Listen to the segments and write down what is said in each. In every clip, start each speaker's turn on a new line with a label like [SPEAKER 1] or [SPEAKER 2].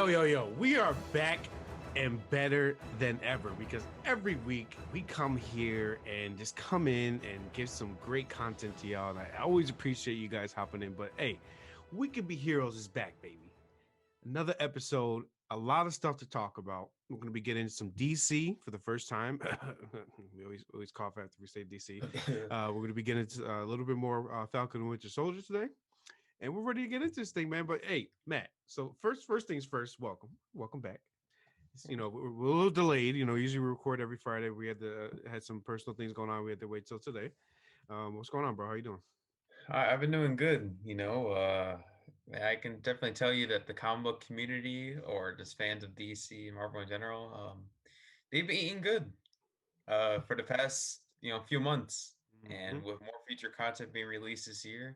[SPEAKER 1] Yo. We are back and better than ever because every week we come here and just come in and give some great content to y'all. And I always appreciate you guys hopping in. But hey, We Could Be Heroes is back, baby. Another episode, a lot of stuff to talk about. We're going to be getting some DC for the first time. We always cough after we say DC. We're going to be getting a little bit more Falcon The Winter Soldier today. And we're ready to get into this thing, man. But hey, Matt, so first things first, welcome back. We're a little delayed. Usually we record every Friday. We had some personal things going on. We had to wait till today. What's going on, bro? How you doing?
[SPEAKER 2] I've been doing good. I can definitely tell you that the comic book community, or just fans of DC and Marvel in general, they've been eating good for the past few months. And
[SPEAKER 1] Mm-hmm.
[SPEAKER 2] with more feature content being released this year,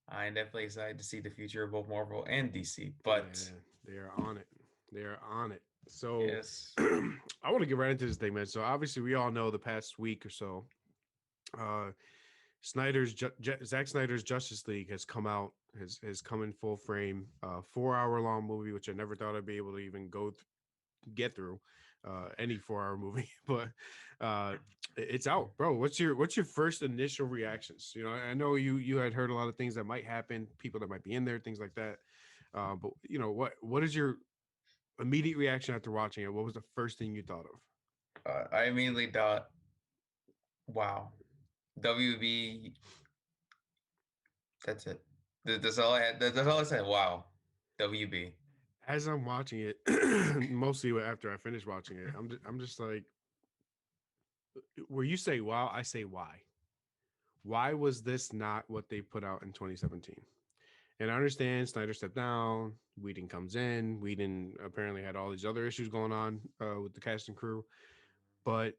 [SPEAKER 2] I'm definitely excited to see the future of both Marvel and DC. But
[SPEAKER 1] Yeah, they are on it. They are on it. So
[SPEAKER 2] yes,
[SPEAKER 1] I want to get right into this thing, man. So obviously we all know the past week or so, uh, Zack Snyder's Justice League has come out, has come in full frame. 4 hour long movie, which I never thought I'd be able to even get through any 4 hour movie, but uh, it's out, bro. What's your first initial reactions? I know you had heard a lot of things that might happen, people that might be in there, things like that. But what is your immediate reaction after watching it? What was the first thing you thought of?
[SPEAKER 2] I immediately thought, wow, WB. That's it. That's all I had. That's all I said. Wow, WB.
[SPEAKER 1] As I'm watching it, mostly after I finish watching it, I'm just like, where you say wow, I say why. Why was this not what they put out in 2017? And I understand Snyder stepped down, Whedon comes in. Whedon apparently had all these other issues going on with the cast and crew. But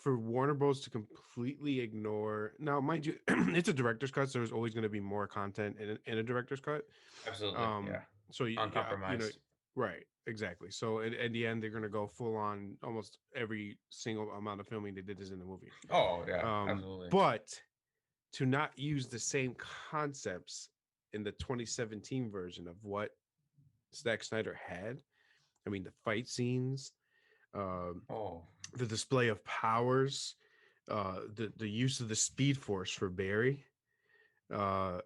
[SPEAKER 1] for Warner Bros. To completely ignore, now, mind you, it's a director's cut, so there's always going to be more content in a director's cut.
[SPEAKER 2] Absolutely,
[SPEAKER 1] Um,
[SPEAKER 2] yeah.
[SPEAKER 1] so yeah,
[SPEAKER 2] Uncompromised.
[SPEAKER 1] right, exactly. So at the end, they're going to go full on almost every single amount of filming they did is in the movie.
[SPEAKER 2] Oh yeah, absolutely.
[SPEAKER 1] But to not use the same concepts in the 2017 version of what Zack Snyder had. I mean, the fight scenes, um,
[SPEAKER 2] Oh,
[SPEAKER 1] the display of powers, the use of the Speed Force for Barry. I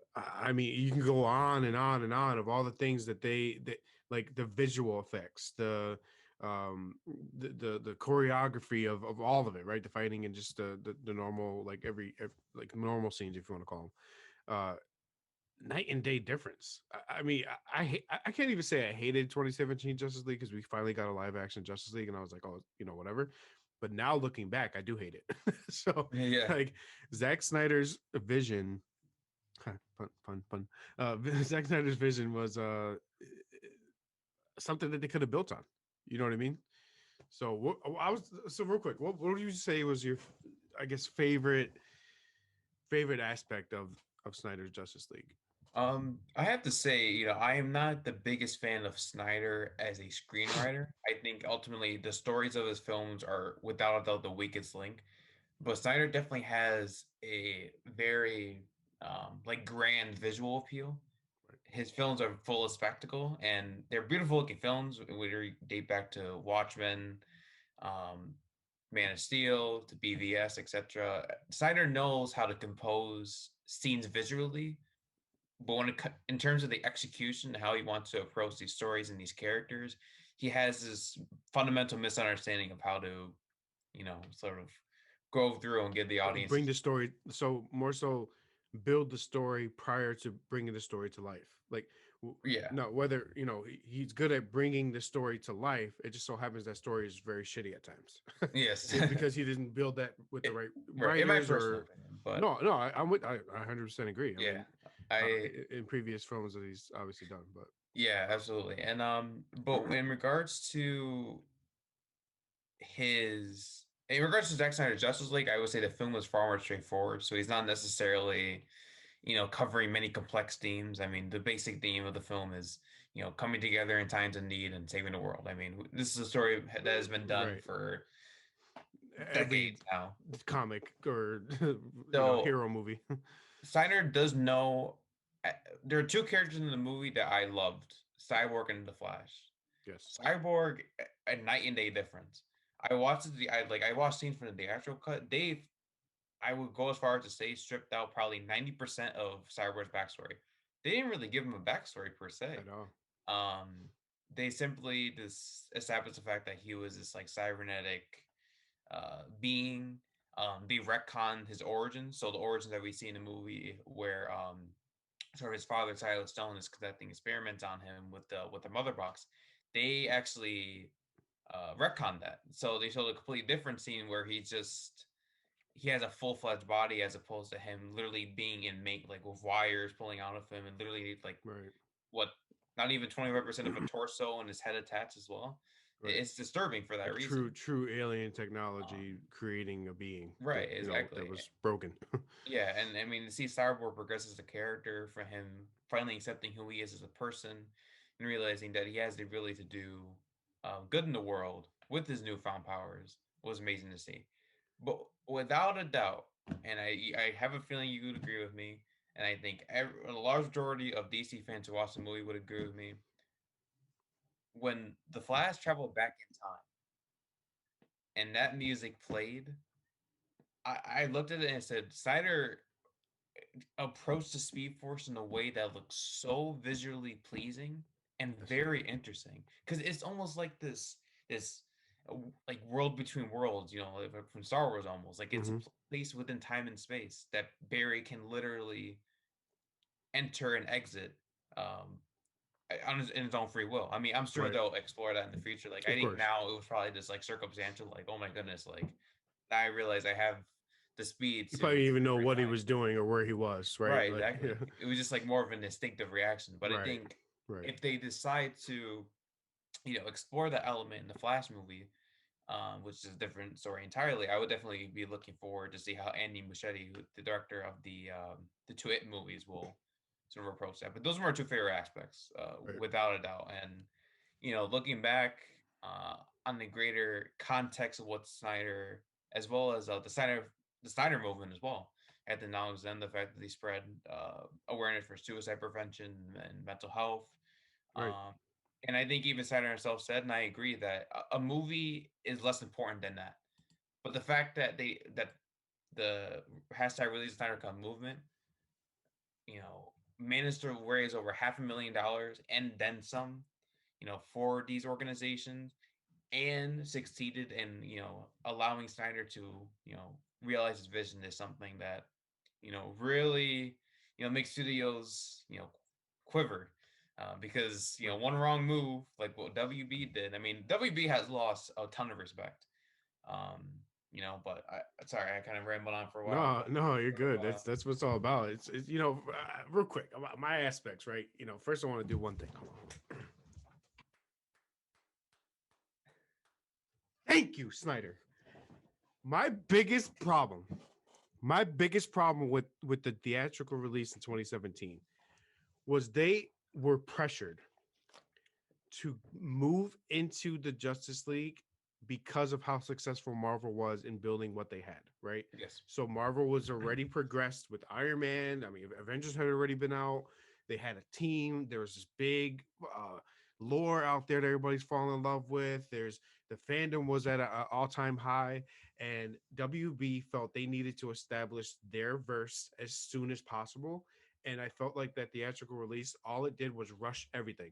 [SPEAKER 1] mean, you can go on and on and on of all the things that like the visual effects, um the choreography of all of it, right? The fighting and just the normal, like every like normal scenes, if you want to call them. Night and day difference. I mean, I can't even say I hated 2017 Justice League because we finally got a live action Justice League, and I was like, oh, whatever. But now looking back, I do hate it. So,
[SPEAKER 2] yeah.
[SPEAKER 1] like, Zack Snyder's vision, fun. Zack Snyder's vision was something that they could have built on. You know what I mean? So, real quick. What would you say was your, I guess, favorite aspect of Snyder's Justice League?
[SPEAKER 2] I have to say, I am not the biggest fan of Snyder as a screenwriter. I think ultimately the stories of his films are without a doubt the weakest link. But Snyder definitely has a very like grand visual appeal. His films are full of spectacle and they're beautiful looking films, whether you date back to Watchmen, um, Man of Steel, to BVS, etc. Snyder knows how to compose scenes visually, but in terms of the execution, how he wants to approach these stories and these characters, he has this fundamental misunderstanding of how to, sort of go through and give the audience.
[SPEAKER 1] Bring the story, so more so build the story prior to bringing the story to life, like
[SPEAKER 2] Yeah.
[SPEAKER 1] no, whether he's good at bringing the story to life. It just so happens that story is very shitty at times.
[SPEAKER 2] Yes.
[SPEAKER 1] Because he didn't build that with the right
[SPEAKER 2] Right. In my
[SPEAKER 1] writers,
[SPEAKER 2] personal
[SPEAKER 1] or
[SPEAKER 2] opinion, but
[SPEAKER 1] no, I 100% agree. I
[SPEAKER 2] yeah,
[SPEAKER 1] mean,
[SPEAKER 2] I
[SPEAKER 1] in previous films that he's obviously done, but
[SPEAKER 2] yeah, absolutely. And but in regards to Zack Snyder's Justice League, I would say the film was far more straightforward. So he's not necessarily, covering many complex themes. I mean, the basic theme of the film is, coming together in times of need and saving the world. I mean, this is a story that has been done
[SPEAKER 1] right,
[SPEAKER 2] for
[SPEAKER 1] every
[SPEAKER 2] decades now.
[SPEAKER 1] comic or
[SPEAKER 2] So
[SPEAKER 1] hero movie.
[SPEAKER 2] Snyder does know. There are two characters in the movie that I loved Cyborg and the Flash.
[SPEAKER 1] Yes.
[SPEAKER 2] Cyborg, a night and day difference. I watched I watched scenes from the theatrical cut. I would go as far as to say stripped out probably 90% of Cyborg's backstory. They didn't really give him a backstory per se.
[SPEAKER 1] At all.
[SPEAKER 2] Um, they simply just established the fact that he was this like cybernetic being. They retconned his origins, so the origins that we see in the movie, where sort of his father Silas Stone is conducting experiments on him with the mother box. They actually retconned that, so they showed a completely different scene where he has a full fledged body as opposed to him literally being in make like with wires pulling out of him and literally like
[SPEAKER 1] Right.
[SPEAKER 2] what not even 25% of a torso and his head attached as well.
[SPEAKER 1] Right.
[SPEAKER 2] It's disturbing for that
[SPEAKER 1] Like
[SPEAKER 2] reason.
[SPEAKER 1] true alien
[SPEAKER 2] Um,
[SPEAKER 1] technology creating a being
[SPEAKER 2] right,
[SPEAKER 1] that that
[SPEAKER 2] exactly.
[SPEAKER 1] was broken.
[SPEAKER 2] Yeah, and I mean to see Cyborg progress as a character, for him finally accepting who he is as a person, and realizing that he has the ability to do good in the world with his newfound powers was amazing to see. But without a doubt, and I have a feeling you would agree with me, and I think a large majority of DC fans who watch the movie would agree with me. When the Flash traveled back in time and that music played, I looked at it and said, Snyder approached the Speed Force in a way that looks so visually pleasing and
[SPEAKER 1] Yes.
[SPEAKER 2] very interesting because it's almost like this like world between worlds, like from Star Wars almost like it's a
[SPEAKER 1] Mm-hmm.
[SPEAKER 2] place within time and space that Barry can literally enter and exit um in his own free will. I mean, I'm sure
[SPEAKER 1] Right.
[SPEAKER 2] they'll explore that in the future. Like, I
[SPEAKER 1] Of
[SPEAKER 2] think
[SPEAKER 1] course.
[SPEAKER 2] now it was probably just like circumstantial. Like, oh my goodness, like now I realize I have the speed
[SPEAKER 1] He
[SPEAKER 2] to
[SPEAKER 1] probably didn't even know
[SPEAKER 2] traverse
[SPEAKER 1] what he
[SPEAKER 2] time.
[SPEAKER 1] was doing or where he was. Right.
[SPEAKER 2] Right,
[SPEAKER 1] Like.
[SPEAKER 2] exactly. It was just like more of an instinctive reaction. But I
[SPEAKER 1] Right.
[SPEAKER 2] think
[SPEAKER 1] Right.
[SPEAKER 2] if they decide to, explore that element in the Flash movie, which is a different story entirely, I would definitely be looking forward to see how Andy Muschietti, the director of the two It movies, will sort of approach that. But those are my two favorite aspects,
[SPEAKER 1] Right.
[SPEAKER 2] without a doubt. And looking back uh, on the greater context of what Snyder, as well as the Snyder movement as well, had to acknowledge then the fact that they spread awareness for suicide prevention and mental health.
[SPEAKER 1] Right.
[SPEAKER 2] Um, and I think even Snyder himself said, and I agree, that a movie is less important than that. But the fact that the hashtag Release Snyder Cut movement, managed to raise over $500,000 and then some, for these organizations, and succeeded in allowing Snyder to realize his vision is something that really makes studios quiver, because
[SPEAKER 1] Right.
[SPEAKER 2] one wrong move like what WB did. I mean, WB has lost a ton of respect. Um, but sorry, I kind of rambled on for a while,
[SPEAKER 1] No,
[SPEAKER 2] but
[SPEAKER 1] no, you're
[SPEAKER 2] sort of
[SPEAKER 1] good. That's what it's all about. It's real quick about my aspects, right? First I want to do one thing. Thank you, Snyder. My biggest problem, my biggest problem with the theatrical release in 2017 was they were pressured to move into the Justice League because of how successful Marvel was in building what they had, right?
[SPEAKER 2] yes,
[SPEAKER 1] So Marvel was already progressed with Iron Man. I mean, Avengers had already been out. They had a team. There was this big lore out there that everybody's falling in love with. The fandom was at an all-time high, and WB felt they needed to establish their verse as soon as possible. And I felt like that theatrical release, all it did was rush everything.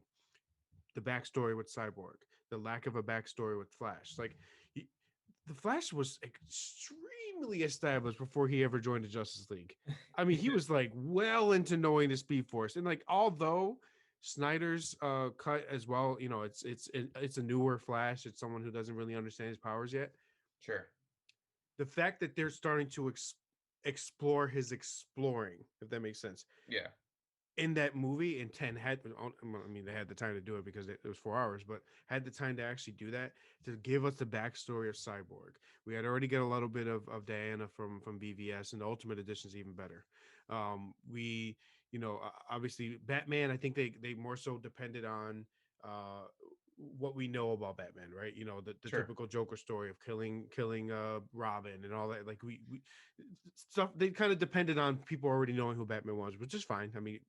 [SPEAKER 1] The backstory with Cyborg, the lack of a backstory with Flash. Like the Flash was extremely established before he ever joined the Justice League. I mean, he was like well into knowing the Speed Force, and like although Snyder's cut as well, it's a newer Flash. It's someone who doesn't really understand his powers yet.
[SPEAKER 2] sure,
[SPEAKER 1] The fact that they're starting to explore his exploring, if that makes sense,
[SPEAKER 2] yeah,
[SPEAKER 1] in that movie, and 10 had, I mean, they had the time to do it because it was 4 hours, but had the time to actually do that, to give us the backstory of Cyborg. We had already get a little bit of Diana from BVS, and the Ultimate Edition is even better. We, obviously Batman, I think they more so depended on uh what we know about Batman, right? The
[SPEAKER 2] sure.
[SPEAKER 1] typical Joker story of killing Robin and all that. Like we stuff, they kind of depended on people already knowing who Batman was, which is fine. I mean,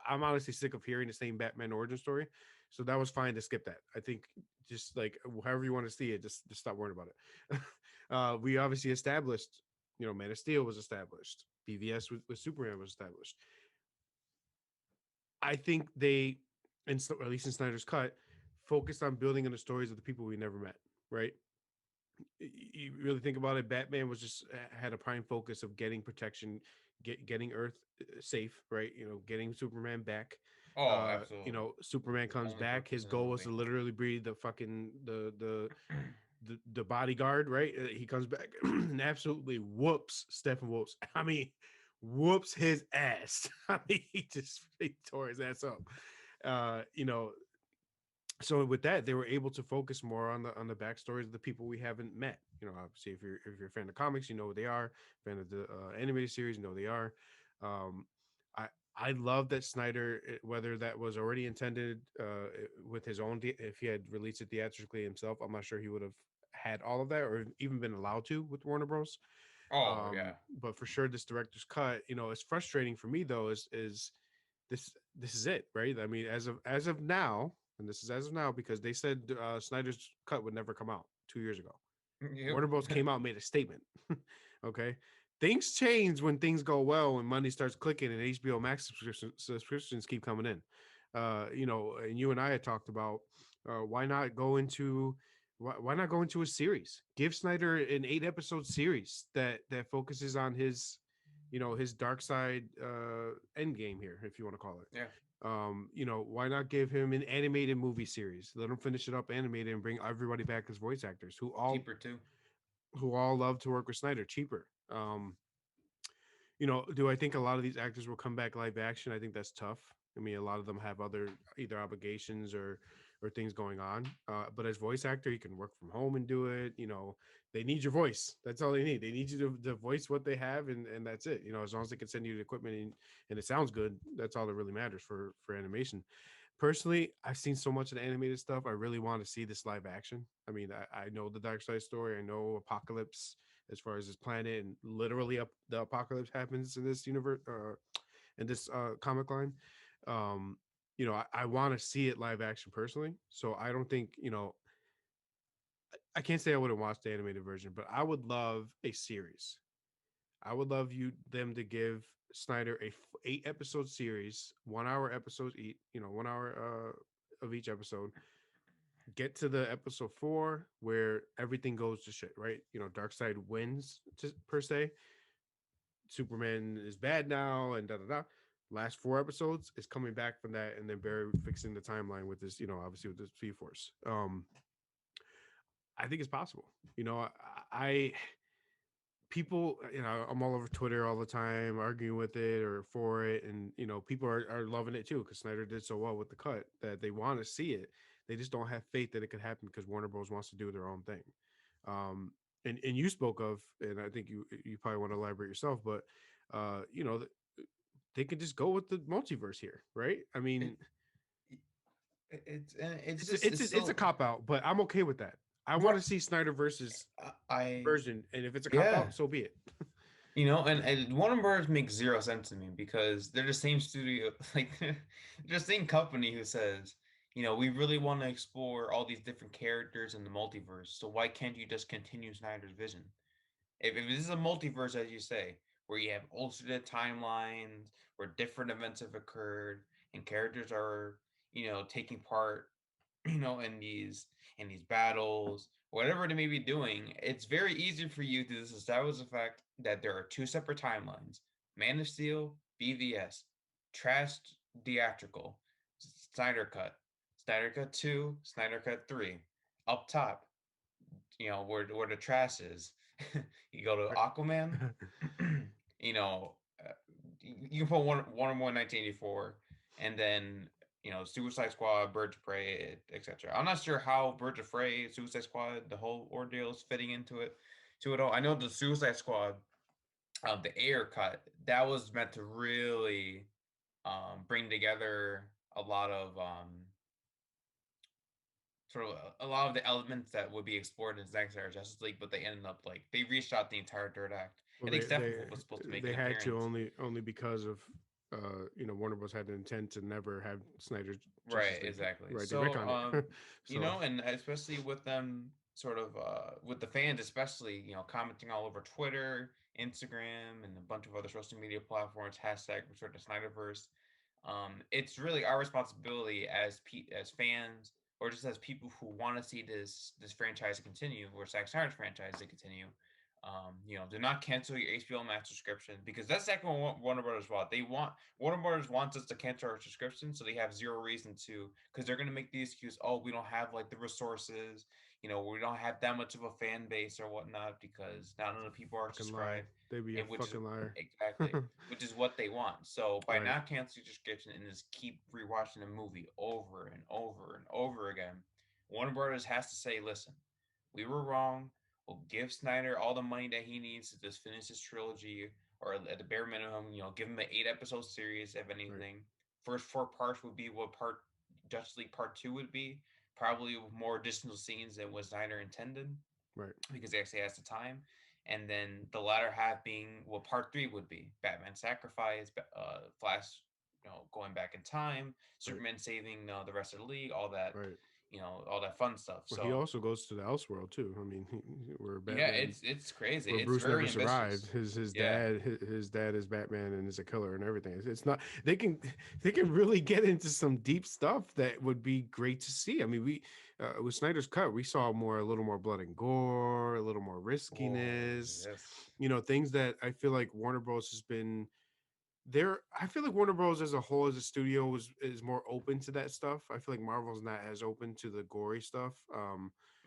[SPEAKER 1] I'm honestly sick of hearing the same Batman origin story. So that was fine to skip that. I think just like however you want to see it, just stop worrying about it. We obviously established, Man of Steel was established. BVS with Superman was established. I think they, or at least in Snyder's cut, focused on building on the stories of the people we never met. Right? You really think about it, Batman was just had a prime focus of getting protection, getting Earth safe, right? Getting Superman back.
[SPEAKER 2] Oh, absolutely.
[SPEAKER 1] Superman comes
[SPEAKER 2] Only
[SPEAKER 1] back.
[SPEAKER 2] purpose
[SPEAKER 1] His
[SPEAKER 2] in the
[SPEAKER 1] goal was to
[SPEAKER 2] movie.
[SPEAKER 1] literally be the fucking the bodyguard, right? He comes back and absolutely whoops Stephen whoops. I mean, whoops his ass. I mean, he tore his ass up. Uh, you know, so with that, they were able to focus more on the backstories of the people we haven't met. Obviously, if you're a fan of comics, you know who they are. Fan of the animated series, you know who they are. Um, I I love that Snyder, whether that was already intended with his own, if he had released it theatrically himself, I'm not sure he would have had all of that or even been allowed to with Warner Bros.
[SPEAKER 2] Oh yeah.
[SPEAKER 1] But for sure, this director's cut, it's frustrating for me though. Is this is it, right? I mean, as of now, and this is as of now because they said Snyder's cut would never come out 2 years ago.
[SPEAKER 2] Yep.
[SPEAKER 1] Warner Bros. Came out and made a statement. Okay, things change when things go well, when money starts clicking, and HBO Max subscriptions keep coming in. And you and I had talked about why not go into why not go into a series? Give Snyder an 8 episode series that focuses on his dark side end game here, if you want to call it.
[SPEAKER 2] Yeah.
[SPEAKER 1] Why not give him an animated movie series? Let him finish it up animated and bring everybody back as voice actors
[SPEAKER 2] Cheaper too.
[SPEAKER 1] who all love to work with Snyder, cheaper. Do I think a lot of these actors will come back live action? I think that's tough. I mean, a lot of them have other either obligations or things going on. But as voice actor, you can work from home and do it. They need your voice. That's all they need. They need you to voice what they have, and that's it. As long as they can send you the equipment and it sounds good, that's all that really matters for animation. Personally, I've seen so much of the animated stuff. I really want to see this live action. I mean, I know the Dark Side story. I know Apocalypse as far as this planet and literally the apocalypse happens in this universe in this comic line. I want to see it live action personally. So I don't think I can't say I wouldn't watch the animated version, but I would love a series. I would love them to give Snyder a 8 episode series, 1 hour episodes each. 1 hour of each episode. Get to the episode 4 where everything goes to shit, right? Darkseid wins per se. Superman is bad now, and da da da. Last 4 episodes is coming back from that, and then Barry fixing the timeline with this, obviously with the Speed Force. I think it's possible. I people, I'm all over Twitter all the time arguing with it or for it, and people are loving it too because Snyder did so well with the cut that they want to see it. They just don't have faith that it could happen because Warner Bros. Wants to do their own thing. And you spoke of, and I think you probably want to elaborate yourself, but uh, you know, they could just go with the multiverse here, right? I
[SPEAKER 2] It,
[SPEAKER 1] mean,
[SPEAKER 2] it's
[SPEAKER 1] it's
[SPEAKER 2] just
[SPEAKER 1] a, it's
[SPEAKER 2] it's
[SPEAKER 1] a, it's a
[SPEAKER 2] so
[SPEAKER 1] cop out, but I'm okay with that. I want
[SPEAKER 2] right.
[SPEAKER 1] to see Snyder versus
[SPEAKER 2] I
[SPEAKER 1] version, and if it's a cop
[SPEAKER 2] yeah.
[SPEAKER 1] out, so be it.
[SPEAKER 2] And Warner Bros. Makes zero sense to me because they're the same studio, like they're the same company who says, we really want to explore all these different characters in the multiverse. So why can't you just continue Snyder's vision? If this is a multiverse, as you say, where you have alternate timelines, where different events have occurred, and characters are, taking part, in these battles, whatever they may be doing, it's very easy for you to just establish the fact that there are two separate timelines: Man of Steel, BVS, trash theatrical, Snyder Cut, Snyder Cut 2, Snyder Cut 3. Up top, where the trash is. You go to Aquaman, you know, uh, you can put one or more 1984, and then Suicide Squad, Birds of Prey, etc. I'm not sure how Birds of Prey, Suicide Squad, the whole ordeal is fitting to it all. I know the Suicide Squad, the air cut that was meant to really bring together a lot of sort of a lot of the elements that would be explored in Zack Snyder Justice League, but they ended up like they reshot the entire third act.
[SPEAKER 1] Well,
[SPEAKER 2] I think
[SPEAKER 1] they they
[SPEAKER 2] Steppenwolf was supposed to make
[SPEAKER 1] they
[SPEAKER 2] an
[SPEAKER 1] had to
[SPEAKER 2] appearance.
[SPEAKER 1] only because of Warner Bros. Had the intent to never have Snyder's Justice
[SPEAKER 2] Right,
[SPEAKER 1] League,
[SPEAKER 2] exactly.
[SPEAKER 1] right? They
[SPEAKER 2] So,
[SPEAKER 1] retconned it. So
[SPEAKER 2] and especially with them sort of with the fans, especially, commenting all over Twitter, Instagram, and a bunch of other social media platforms, hashtag sort of SnyderVerse. It's really our responsibility as as fans, or just as people who want to see this franchise continue, or Zack Snyder's franchise to continue. Do not cancel your HBO Max subscription, because that's exactly what Warner Brothers want. Warner Brothers wants us to cancel our subscription, so they have zero reason to, because they're gonna make the excuse, oh, we don't have like the resources, we don't have that much of a fan base or whatnot, because not enough people are
[SPEAKER 1] fucking lie.
[SPEAKER 2] subscribed,
[SPEAKER 1] They'd be a
[SPEAKER 2] and which is
[SPEAKER 1] fucking liar.
[SPEAKER 2] exactly, which is what they want. So by
[SPEAKER 1] Right.
[SPEAKER 2] not canceling your subscription and just keep rewatching the movie over and over and over again, Warner Brothers has to say, listen, we were wrong. We'll give Snyder all the money that he needs to just finish his trilogy, or at the bare minimum, give him an 8 episode series, if
[SPEAKER 1] Right.
[SPEAKER 2] anything. First 4 parts would be what part Justice League Part 2 would be, probably with more additional scenes than what Snyder intended,
[SPEAKER 1] Right.
[SPEAKER 2] because he actually has the time. And then the latter half being what Part 3 would be: Batman Sacrifice, Flash, going back in time,
[SPEAKER 1] Right.
[SPEAKER 2] Superman saving the rest of the league, all that,
[SPEAKER 1] Right.
[SPEAKER 2] all that fun stuff.
[SPEAKER 1] Well, he
[SPEAKER 2] So
[SPEAKER 1] also goes to the Elseworld too. I mean, where
[SPEAKER 2] yeah,
[SPEAKER 1] Batman,
[SPEAKER 2] it's crazy.
[SPEAKER 1] where
[SPEAKER 2] It's
[SPEAKER 1] Bruce never
[SPEAKER 2] very
[SPEAKER 1] survived.
[SPEAKER 2] ambitious.
[SPEAKER 1] His
[SPEAKER 2] Yeah,
[SPEAKER 1] dad, his dad is Batman and is a killer and everything. It's not. They can really get into some deep stuff that would be great to see. I mean, we with Snyder's cut, we saw a little more blood and gore, a little more
[SPEAKER 2] oh
[SPEAKER 1] riskiness.
[SPEAKER 2] yes.
[SPEAKER 1] Things that I feel like Warner Bros. Has been there. I feel like Warner Bros. As a whole, as a studio, is more open to that stuff. I feel like Marvel's not as open to the gory stuff.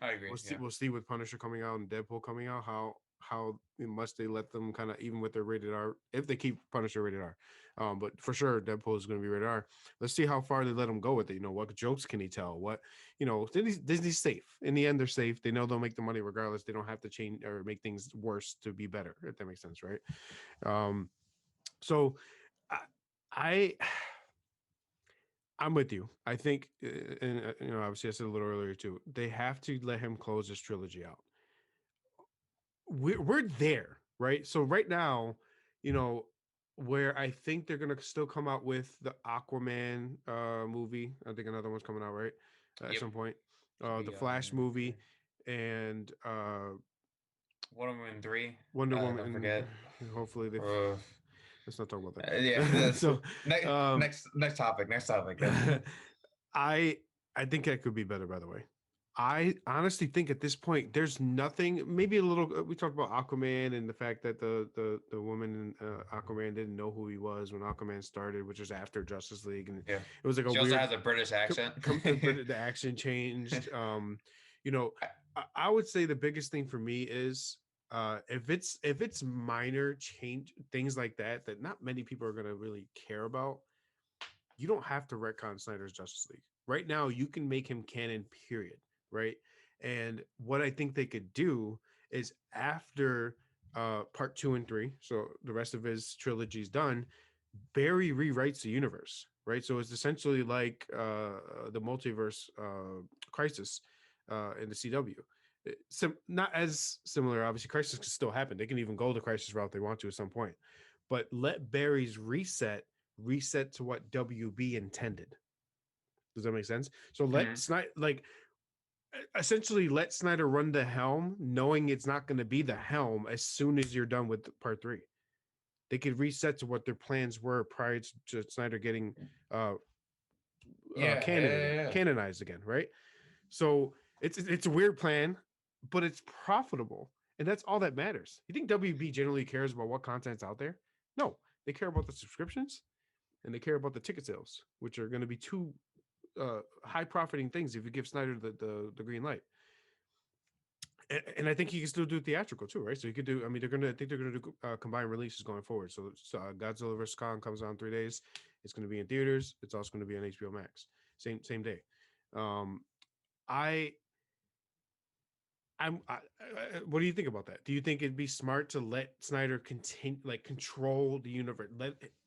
[SPEAKER 2] I agree.
[SPEAKER 1] We'll see.
[SPEAKER 2] Yeah.
[SPEAKER 1] We'll see with Punisher coming out and Deadpool coming out how much they let them kind of, even with their rated R, if they keep Punisher rated R. But for sure, Deadpool is going to be rated R. Let's see how far they let him go with it. What jokes can he tell? Disney's safe. In the end, they're safe. They know they'll make the money regardless. They don't have to change or make things worse to be better. If that makes sense, right? Um, so I, I I'm with you. I think, and obviously I said a little earlier too. They have to let him close this trilogy out. We're there, right? So right now, you know, where I think they're gonna still come out with the Aquaman movie. I think another one's coming out, right? At
[SPEAKER 2] Yep.
[SPEAKER 1] some point.
[SPEAKER 2] Should
[SPEAKER 1] The
[SPEAKER 2] be
[SPEAKER 1] Flash
[SPEAKER 2] yeah.
[SPEAKER 1] movie and
[SPEAKER 2] Wonder Woman 3.
[SPEAKER 1] Wonder Woman,
[SPEAKER 2] Don't forget.
[SPEAKER 1] and hopefully they.
[SPEAKER 2] Uh,
[SPEAKER 1] Let's not talk about
[SPEAKER 2] yeah.
[SPEAKER 1] that.
[SPEAKER 2] That's
[SPEAKER 1] So, um,
[SPEAKER 2] next topic. Next topic. Yep.
[SPEAKER 1] I I think that could be better. By the way, I honestly think at this point there's nothing. Maybe a little. We talked about Aquaman and the fact that the woman in Aquaman didn't know who he was when Aquaman started, which was after Justice League, and
[SPEAKER 2] Yeah.
[SPEAKER 1] it was like a
[SPEAKER 2] She also
[SPEAKER 1] weird.
[SPEAKER 2] has a British accent.
[SPEAKER 1] But the action changed. You know, I would say the biggest thing for me is if it's minor change things like that not many people are gonna really care about. You don't have to retcon Snyder's Justice League. Right now, you can make him canon, period. Right. And what I think they could do is after part 2 and 3, so the rest of his trilogy is done, Barry rewrites the universe. Right. So it's essentially like the multiverse crisis in the CW. Not as similar, obviously. Crisis can still happen. They can even go the crisis route if they want to at some point, but let Barry's reset to what WB intended. Does that make sense? So let
[SPEAKER 2] Mhm.
[SPEAKER 1] Snyder, like, essentially let Snyder run the helm, knowing it's not going to be the helm as soon as you're done with part 3. They could reset to what their plans were prior to Snyder getting uh,
[SPEAKER 2] Yeah.
[SPEAKER 1] canonized again, right? So it's a weird plan, but it's profitable, and that's all that matters. You think WB generally cares about what content's out there? No, they care about the subscriptions and they care about the ticket sales, which are going to be two high profiting things if you give Snyder the green light. And I think he can still do theatrical too, right? So he could do. I mean, I think they're gonna do combined releases going forward. So Godzilla vs Kong comes out in 3 days. It's going to be in theaters. It's also going to be on HBO Max, same day. Um, I what do you think about that? Do you think it'd be smart to let Snyder continue, like, control the universe?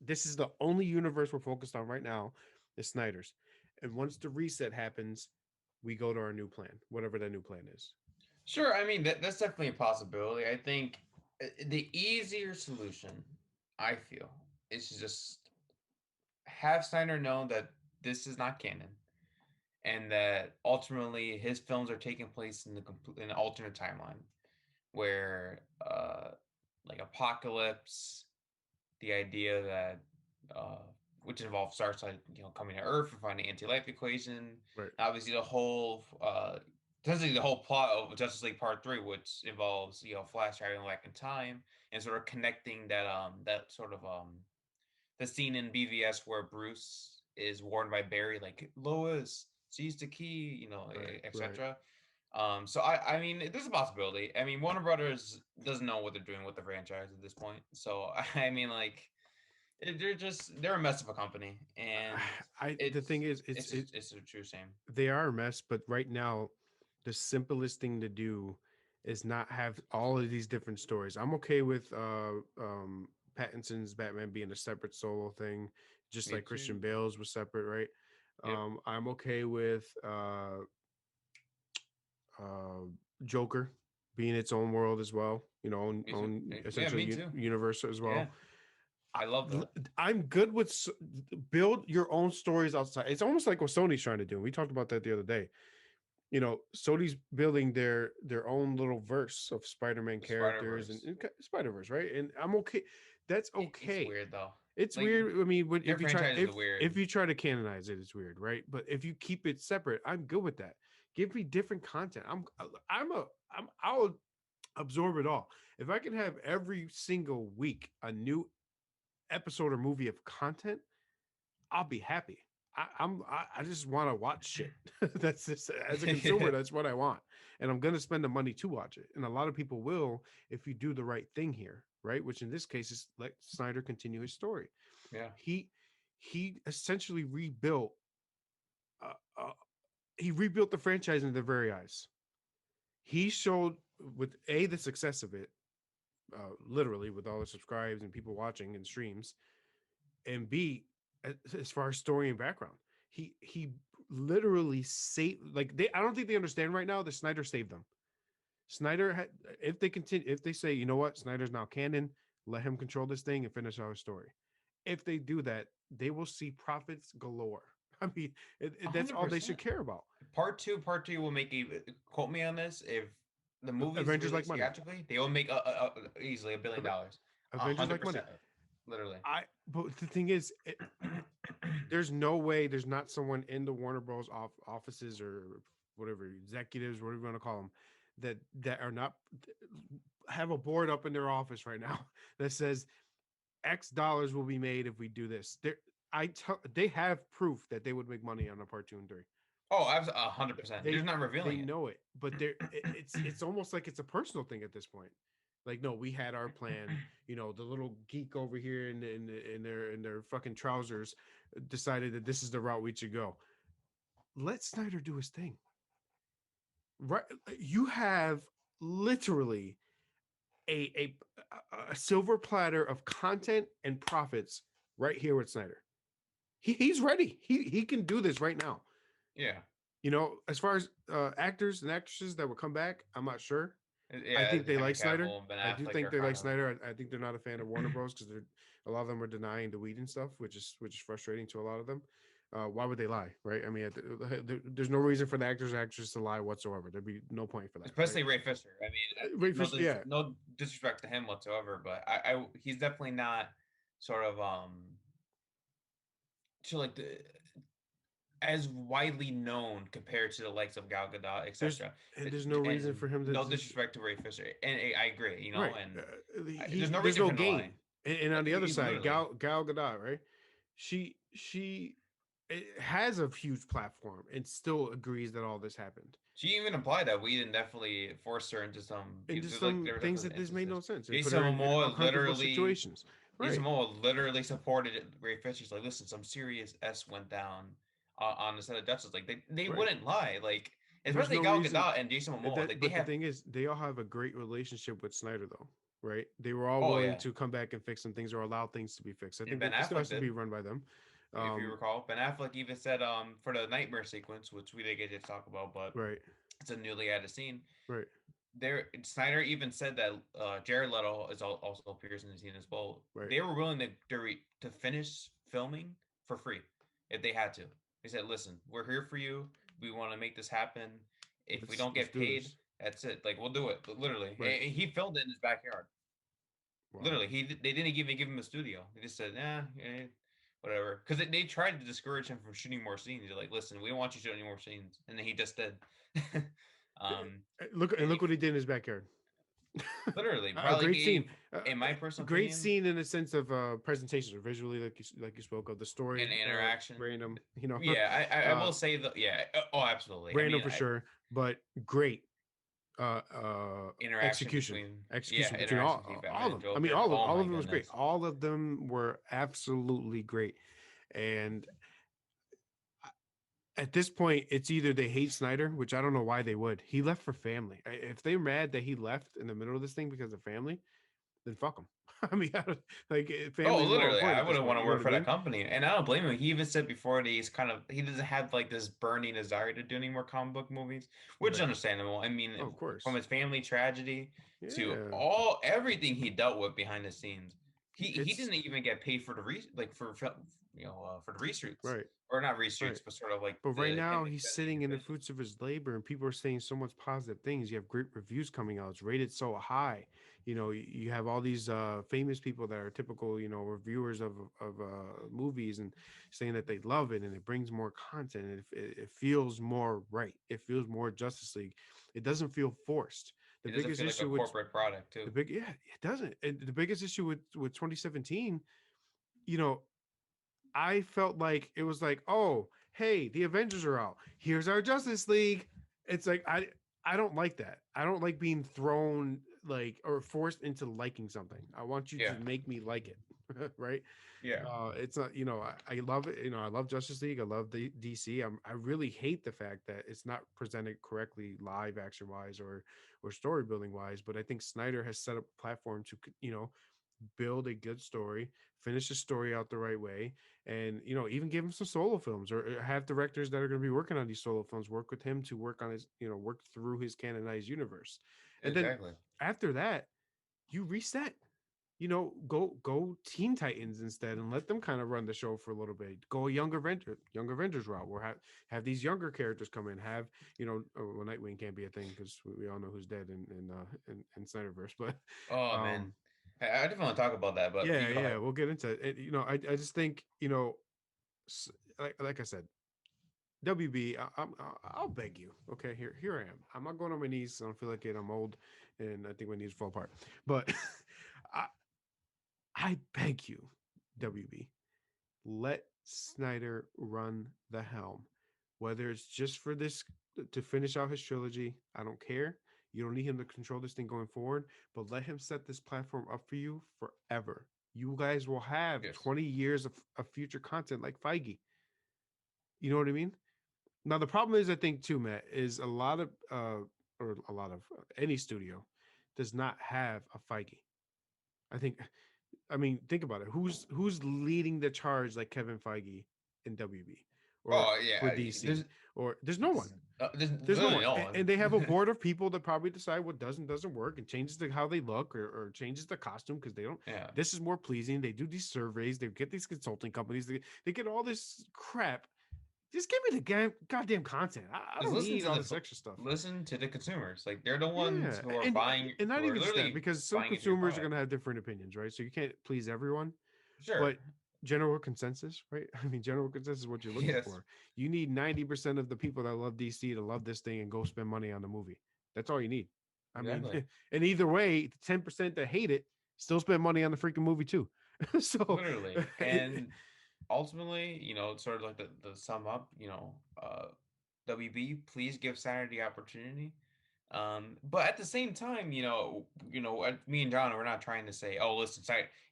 [SPEAKER 1] This is the only universe we're focused on right now, is Snyder's, and once the reset happens, we go to our new plan, whatever that new plan is.
[SPEAKER 2] Sure. I mean, that's definitely a possibility. I think the easier solution, I feel, is to just have Snyder know that this is not canon, and that ultimately his films are taking place in in an alternate timeline where, like Apocalypse, the idea that, uh, which involves Darkseid, coming to Earth and finding anti-life equation.
[SPEAKER 1] Right.
[SPEAKER 2] Obviously, essentially the whole plot of Justice League Part Three, which involves Flash traveling back in time and sort of connecting that sort of the scene in BVS where Bruce is warned by Barry, like, Lois, seize the key,
[SPEAKER 1] Right. Right.
[SPEAKER 2] etc. So I mean, there's a possibility. I mean, Warner Brothers doesn't know what they're doing with the franchise at this point. So I mean, like, they're a mess of a company, and
[SPEAKER 1] The thing is,
[SPEAKER 2] it's a true shame.
[SPEAKER 1] they are a mess, but right now, the simplest thing to do is not have all of these different stories. I'm okay with Pattinson's Batman being a separate solo thing, just
[SPEAKER 2] Me
[SPEAKER 1] like Christian
[SPEAKER 2] too.
[SPEAKER 1] Bale's was separate, right?
[SPEAKER 2] Yep.
[SPEAKER 1] I'm okay with uh, Joker being its own world as well,
[SPEAKER 2] Me too.
[SPEAKER 1] own
[SPEAKER 2] Yeah,
[SPEAKER 1] essentially
[SPEAKER 2] me too.
[SPEAKER 1] universe as
[SPEAKER 2] Yeah,
[SPEAKER 1] well.
[SPEAKER 2] I love that.
[SPEAKER 1] I'm good with build your own stories outside. It's almost like what Sony's trying to do. We talked about that the other day. Sony's building their own little verse of Spider-Man
[SPEAKER 2] The Spider
[SPEAKER 1] characters
[SPEAKER 2] Verse.
[SPEAKER 1] and Spider-Verse, right? And I'm okay. That's
[SPEAKER 2] It's
[SPEAKER 1] okay.
[SPEAKER 2] weird though.
[SPEAKER 1] It's
[SPEAKER 2] Like,
[SPEAKER 1] weird. I mean,
[SPEAKER 2] their
[SPEAKER 1] if you try
[SPEAKER 2] franchise is weird.
[SPEAKER 1] if you try to canonize it, it's weird, right? But if you keep it separate, I'm good with that. Give me different content. I'll absorb it all. If I can have every single week a new episode or movie of content, I'll be happy. I just want to watch shit. That's just as a consumer, that's what I want, and I'm gonna spend the money to watch it. And a lot of people will if you do the right thing here, right? Which in this case is let Snyder continue his story.
[SPEAKER 2] Yeah.
[SPEAKER 1] He he essentially rebuilt. Uh, uh, he rebuilt the franchise in their very eyes. He showed with the success of it, literally with all the subscribes and people watching and streams, and B, as far as story and background, he literally saved. Like I don't think they understand right now that Snyder saved them. Snyder had, if they continue, if they say, you know what, Snyder's now canon, let him control this thing and finish our story. If they do that, they will see profits galore. I mean, that's
[SPEAKER 2] hundred
[SPEAKER 1] all they should
[SPEAKER 2] percent.
[SPEAKER 1] care about.
[SPEAKER 2] Part two will make quote me on this. If the movie's
[SPEAKER 1] Avengers like
[SPEAKER 2] released
[SPEAKER 1] money.
[SPEAKER 2] theatrically, they will make easily $1 billion. A
[SPEAKER 1] Avengers
[SPEAKER 2] hundred
[SPEAKER 1] like money.
[SPEAKER 2] percent, literally.
[SPEAKER 1] But the thing is, there's no way there's not someone in the Warner Bros. Offices or whatever executives, whatever you want to call them, that are not have a board up in their office right now that says X dollars will be made if we do this. They have proof that they would make money on a part 2 and 3.
[SPEAKER 2] Oh, I was 100%. They're
[SPEAKER 1] They
[SPEAKER 2] just not
[SPEAKER 1] they
[SPEAKER 2] revealing it.
[SPEAKER 1] know it, but it's almost like it's a personal thing at this point. Like, no, we had our plan. The little geek over here in their fucking trousers decided that this is the route we should go. Let Snyder do his thing. Right? You have literally a a, a silver platter of content and profits right here with Snyder. He's ready. He can do this right now.
[SPEAKER 2] Yeah.
[SPEAKER 1] As far as actors and actresses that will come back, I'm not sure. I
[SPEAKER 2] Yeah,
[SPEAKER 1] think they
[SPEAKER 2] Henry
[SPEAKER 1] like Snyder.
[SPEAKER 2] Cavill and Ben
[SPEAKER 1] I do
[SPEAKER 2] Affleck
[SPEAKER 1] think
[SPEAKER 2] are
[SPEAKER 1] they like
[SPEAKER 2] kind of.
[SPEAKER 1] Snyder. I think they're not a fan of Warner Bros. Because a lot of them are denying the weed and stuff, which is frustrating to a lot of them. Why would they lie, right? I mean, there's no reason for the actors or actresses to lie whatsoever. There'd be no point for that, right?
[SPEAKER 2] Especially Ray Fisher. I mean,
[SPEAKER 1] Ray Fisher, yeah,
[SPEAKER 2] no disrespect to him whatsoever, but he's definitely not sort of to like the as widely known compared to the likes of Gal Gadot,
[SPEAKER 1] there's
[SPEAKER 2] etc.
[SPEAKER 1] and there's no
[SPEAKER 2] And
[SPEAKER 1] reason for him to
[SPEAKER 2] no
[SPEAKER 1] just
[SPEAKER 2] disrespect to Ray Fisher, and I agree,
[SPEAKER 1] right.
[SPEAKER 2] and
[SPEAKER 1] He
[SPEAKER 2] there's no
[SPEAKER 1] there's
[SPEAKER 2] reason
[SPEAKER 1] no
[SPEAKER 2] for him to lie.
[SPEAKER 1] gain. And on the other side,
[SPEAKER 2] Literally,
[SPEAKER 1] Gal Gadot, right? She has a huge platform and still agrees that all this happened.
[SPEAKER 2] she even implied that Whedon definitely forced her into some.
[SPEAKER 1] Into
[SPEAKER 2] Like
[SPEAKER 1] some
[SPEAKER 2] there were
[SPEAKER 1] things
[SPEAKER 2] definitely
[SPEAKER 1] that this made
[SPEAKER 2] instances.
[SPEAKER 1] no sense and put
[SPEAKER 2] Jason
[SPEAKER 1] her in
[SPEAKER 2] Momoa
[SPEAKER 1] uncomfortable
[SPEAKER 2] literally
[SPEAKER 1] situations.
[SPEAKER 2] Jason
[SPEAKER 1] Right.
[SPEAKER 2] Momoa literally supported Ray Fisher's like, listen, some serious S went down on the set of Justice. Like they
[SPEAKER 1] Right.
[SPEAKER 2] wouldn't lie. Like
[SPEAKER 1] There's
[SPEAKER 2] especially
[SPEAKER 1] no
[SPEAKER 2] Gal
[SPEAKER 1] reason
[SPEAKER 2] Gadot and Jason Momoa. Like they
[SPEAKER 1] but the
[SPEAKER 2] have.
[SPEAKER 1] thing is they all have a great relationship with Snyder though, right? They were all
[SPEAKER 2] Oh
[SPEAKER 1] willing
[SPEAKER 2] yeah,
[SPEAKER 1] to come back and fix some things or allow things to be fixed. I
[SPEAKER 2] and
[SPEAKER 1] think
[SPEAKER 2] Ben
[SPEAKER 1] it still
[SPEAKER 2] Affleck
[SPEAKER 1] has to be
[SPEAKER 2] did.
[SPEAKER 1] run by them.
[SPEAKER 2] If you
[SPEAKER 1] Um,
[SPEAKER 2] recall, Ben Affleck even said for the nightmare sequence, which we didn't get to talk about, but
[SPEAKER 1] right.
[SPEAKER 2] it's a newly added scene.
[SPEAKER 1] Right.
[SPEAKER 2] There, Snyder even said that Jared Leto is also appears in the scene as well.
[SPEAKER 1] Right.
[SPEAKER 2] They were willing to finish filming for free if they had to. They said, "Listen, we're here for you. We want to make this happen. If we don't
[SPEAKER 1] Let's
[SPEAKER 2] get
[SPEAKER 1] do
[SPEAKER 2] paid,
[SPEAKER 1] this.
[SPEAKER 2] that's it. Like we'll do it." Literally,
[SPEAKER 1] Right.
[SPEAKER 2] he filmed it in his backyard.
[SPEAKER 1] Wow.
[SPEAKER 2] Literally, they didn't even give him a studio. They just said, "Nah, whatever." Because they tried to discourage him from shooting more scenes. They're like, "Listen, we don't want you shooting any more scenes," and then he just did.
[SPEAKER 1] Look and
[SPEAKER 2] And
[SPEAKER 1] look what he did in his backyard.
[SPEAKER 2] literally
[SPEAKER 1] A
[SPEAKER 2] probably
[SPEAKER 1] great scene.
[SPEAKER 2] gave, in my personal
[SPEAKER 1] Great
[SPEAKER 2] opinion,
[SPEAKER 1] scene in a sense of presentation, or visually, like you spoke of the
[SPEAKER 2] an
[SPEAKER 1] story.
[SPEAKER 2] interaction.
[SPEAKER 1] Random, you know,
[SPEAKER 2] Yeah, I
[SPEAKER 1] uh,
[SPEAKER 2] will say that. Yeah. Oh, absolutely. I
[SPEAKER 1] random
[SPEAKER 2] mean,
[SPEAKER 1] for sure, but great
[SPEAKER 2] interaction
[SPEAKER 1] execution.
[SPEAKER 2] between, yeah,
[SPEAKER 1] Execution between
[SPEAKER 2] interaction between
[SPEAKER 1] all of
[SPEAKER 2] Batman and
[SPEAKER 1] them. I mean,
[SPEAKER 2] Joker. Oh
[SPEAKER 1] all
[SPEAKER 2] my
[SPEAKER 1] of them was great.
[SPEAKER 2] goodness.
[SPEAKER 1] All of them were absolutely great. And at this point, it's either they hate Snyder, which I don't know why they would. He left for family. If they're mad that he left in the middle of this thing because of family, then fuck him. I mean, like
[SPEAKER 2] Oh,
[SPEAKER 1] family is more
[SPEAKER 2] literally,
[SPEAKER 1] important
[SPEAKER 2] I
[SPEAKER 1] at this
[SPEAKER 2] wouldn't want
[SPEAKER 1] point.
[SPEAKER 2] to
[SPEAKER 1] You know
[SPEAKER 2] work
[SPEAKER 1] what I
[SPEAKER 2] for that
[SPEAKER 1] mean?
[SPEAKER 2] company, and I don't blame him. He even said before that he doesn't have like this burning desire to do any more comic book movies, which is
[SPEAKER 1] Right.
[SPEAKER 2] understandable. I mean,
[SPEAKER 1] Oh, of
[SPEAKER 2] from
[SPEAKER 1] course.
[SPEAKER 2] his family tragedy to
[SPEAKER 1] Yeah.
[SPEAKER 2] everything he dealt with behind the scenes, he
[SPEAKER 1] It's
[SPEAKER 2] didn't even get paid for the for the reshoots,
[SPEAKER 1] right.
[SPEAKER 2] or not
[SPEAKER 1] Right.
[SPEAKER 2] reshoots, but sort of like
[SPEAKER 1] But right
[SPEAKER 2] the him
[SPEAKER 1] now, he's
[SPEAKER 2] extending
[SPEAKER 1] sitting
[SPEAKER 2] his
[SPEAKER 1] in the
[SPEAKER 2] vision.
[SPEAKER 1] fruits of his labor, and people are saying so much positive things. You have great reviews coming out. It's rated so high. You know, you have all these famous people that are typical, reviewers of movies, and saying that they love it, and it brings more content, and it feels more right. It feels more Justice League. It doesn't feel forced. The
[SPEAKER 2] It doesn't
[SPEAKER 1] biggest
[SPEAKER 2] feel like a
[SPEAKER 1] issue with
[SPEAKER 2] corporate product too.
[SPEAKER 1] yeah, it doesn't. And the biggest issue with 2017, you know, I felt like it was like, oh, hey, the Avengers are out. Here's our Justice League. It's like I don't like that. I don't like being thrown like or forced into liking something. I want you
[SPEAKER 2] Yeah,
[SPEAKER 1] to make me like it, right?
[SPEAKER 2] yeah,
[SPEAKER 1] It's not, I love it. I love Justice League. I love the DC. I really hate the fact that it's not presented correctly, live action wise or story building wise. But I think Snyder has set up a platform to build a good story, finish the story out the right way, and even give him some solo films or have directors that are going to be working on these solo films work with him to work on his work through his canonized universe. And then
[SPEAKER 2] exactly.
[SPEAKER 1] after that, you reset. Go Teen Titans instead and let them kind of run the show for a little bit. Go a young Avengers route, where have these younger characters come in. Have well, Nightwing can't be a thing because we all know who's dead in SnyderVerse, but
[SPEAKER 2] Oh man,
[SPEAKER 1] um
[SPEAKER 2] I definitely want to talk about that, but
[SPEAKER 1] yeah,
[SPEAKER 2] you go
[SPEAKER 1] yeah,
[SPEAKER 2] ahead.
[SPEAKER 1] we'll get into it. I just think, like I said, WB, I'll beg you. Okay, here I am. I'm not going on my knees. I don't feel like it. I'm old, and I think my knees fall apart. But I, I beg you, WB, let Snyder run the helm. Whether it's just for this to finish out his trilogy, I don't care. You don't need him to control this thing going forward, but let him set this platform up for you forever. You guys will have
[SPEAKER 2] Yes.
[SPEAKER 1] 20 years of future content like Feige. You know what I mean? Now the problem is, I think too, Matt, is a lot of any studio does not have a Feige. I think I mean, think about it. Who's leading the charge like Kevin Feige in WB or
[SPEAKER 2] Oh
[SPEAKER 1] for
[SPEAKER 2] yeah.
[SPEAKER 1] DC? Or there's no one.
[SPEAKER 2] There's
[SPEAKER 1] There's no
[SPEAKER 2] literally
[SPEAKER 1] one.
[SPEAKER 2] no
[SPEAKER 1] And
[SPEAKER 2] one.
[SPEAKER 1] they have a board of people that probably decide what does and doesn't work and changes how they look or changes the costume because they don't.
[SPEAKER 2] Yeah.
[SPEAKER 1] This is more pleasing. They do these surveys. They get these consulting companies. They get all this crap. Just give me the goddamn content. I
[SPEAKER 2] Just
[SPEAKER 1] don't need all this extra stuff.
[SPEAKER 2] listen to the consumers. Like they're the ones
[SPEAKER 1] Yeah,
[SPEAKER 2] who are
[SPEAKER 1] and
[SPEAKER 2] buying,
[SPEAKER 1] and not
[SPEAKER 2] who are
[SPEAKER 1] even just that,
[SPEAKER 2] literally
[SPEAKER 1] because some
[SPEAKER 2] buying into your
[SPEAKER 1] consumers are
[SPEAKER 2] product.
[SPEAKER 1] gonna have different opinions, right? So you can't please everyone,
[SPEAKER 2] Sure.
[SPEAKER 1] but general consensus, right? I mean, general consensus is what you're looking
[SPEAKER 2] Yes.
[SPEAKER 1] for. You need 90% of the people that love DC to love this thing and go spend money on the movie. That's all you need. I mean,
[SPEAKER 2] Exactly.
[SPEAKER 1] and either way, the 10% that hate it still spend money on the freaking movie too. So,
[SPEAKER 2] Literally. And ultimately, sort of like the sum up, WB, please give Saturday the opportunity. But at the same time, me and John, we're not trying to say, oh, listen,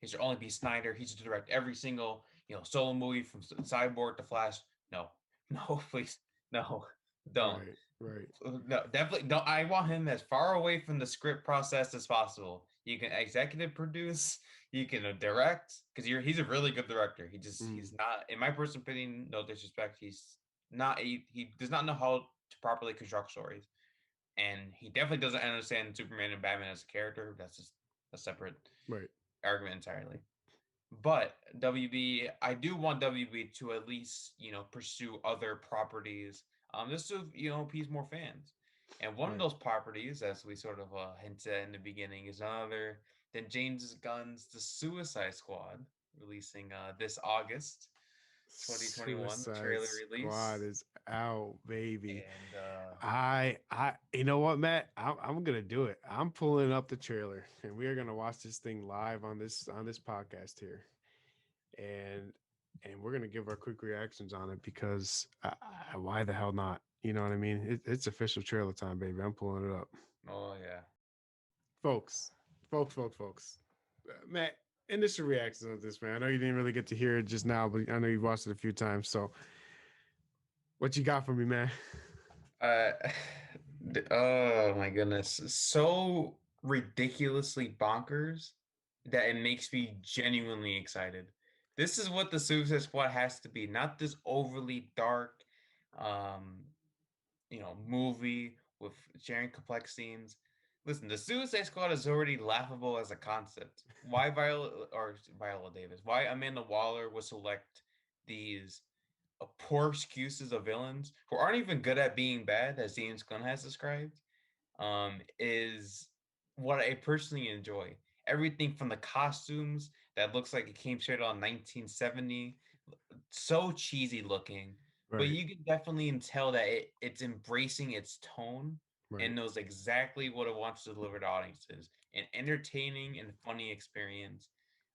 [SPEAKER 2] it should only be Snyder. He should direct every single, solo movie from Cyborg to Flash. No, no, please, no, don't.
[SPEAKER 1] right, right,
[SPEAKER 2] No, definitely don't. I want him as far away from the script process as possible. You can executive produce, you can direct, because he's a really good director.
[SPEAKER 1] mm,
[SPEAKER 2] He's not, in my personal opinion, no disrespect, he's not he does not know how to properly construct stories, and he definitely doesn't understand Superman and Batman as a character. That's just a separate
[SPEAKER 1] right.
[SPEAKER 2] argument entirely. But WB, I do want WB to at least, pursue other properties, just to, appease more fans. And one of
[SPEAKER 1] Right.
[SPEAKER 2] those properties, as we sort of hinted at in the beginning, is none other than James Gunn's The Suicide Squad, releasing this August 2021, the
[SPEAKER 1] Suicide
[SPEAKER 2] trailer release.
[SPEAKER 1] Squad is out, baby.
[SPEAKER 2] And
[SPEAKER 1] You know what, Matt? I'm gonna do it. I'm pulling up the trailer, and we are gonna watch this thing live on this podcast here, and we're gonna give our quick reactions on it because why the hell not? You know what I mean? It's official trailer time, baby. I'm pulling it up,
[SPEAKER 2] oh yeah.
[SPEAKER 1] folks, folks. Matt, initial reactions on this, man. I know you didn't really get to hear it just now, but I know you watched it a few times. So, what you got for me, man?
[SPEAKER 2] Uh, oh my goodness. So ridiculously bonkers that it makes me genuinely excited. This is what the Suicide Squad has to be, not this overly dark, um, movie with sharing complex scenes. Listen, the Suicide Squad is already laughable as a concept. Why Viola Davis? Why Amanda Waller would select these poor excuses of villains who aren't even good at being bad, as James Gunn has described, is what I personally enjoy. Everything from the costumes that looks like it came straight out of 1970, so cheesy looking, but
[SPEAKER 1] Right,
[SPEAKER 2] you can definitely tell that it's embracing its tone
[SPEAKER 1] right,
[SPEAKER 2] and knows exactly what it wants to deliver to audiences. An entertaining and funny experience,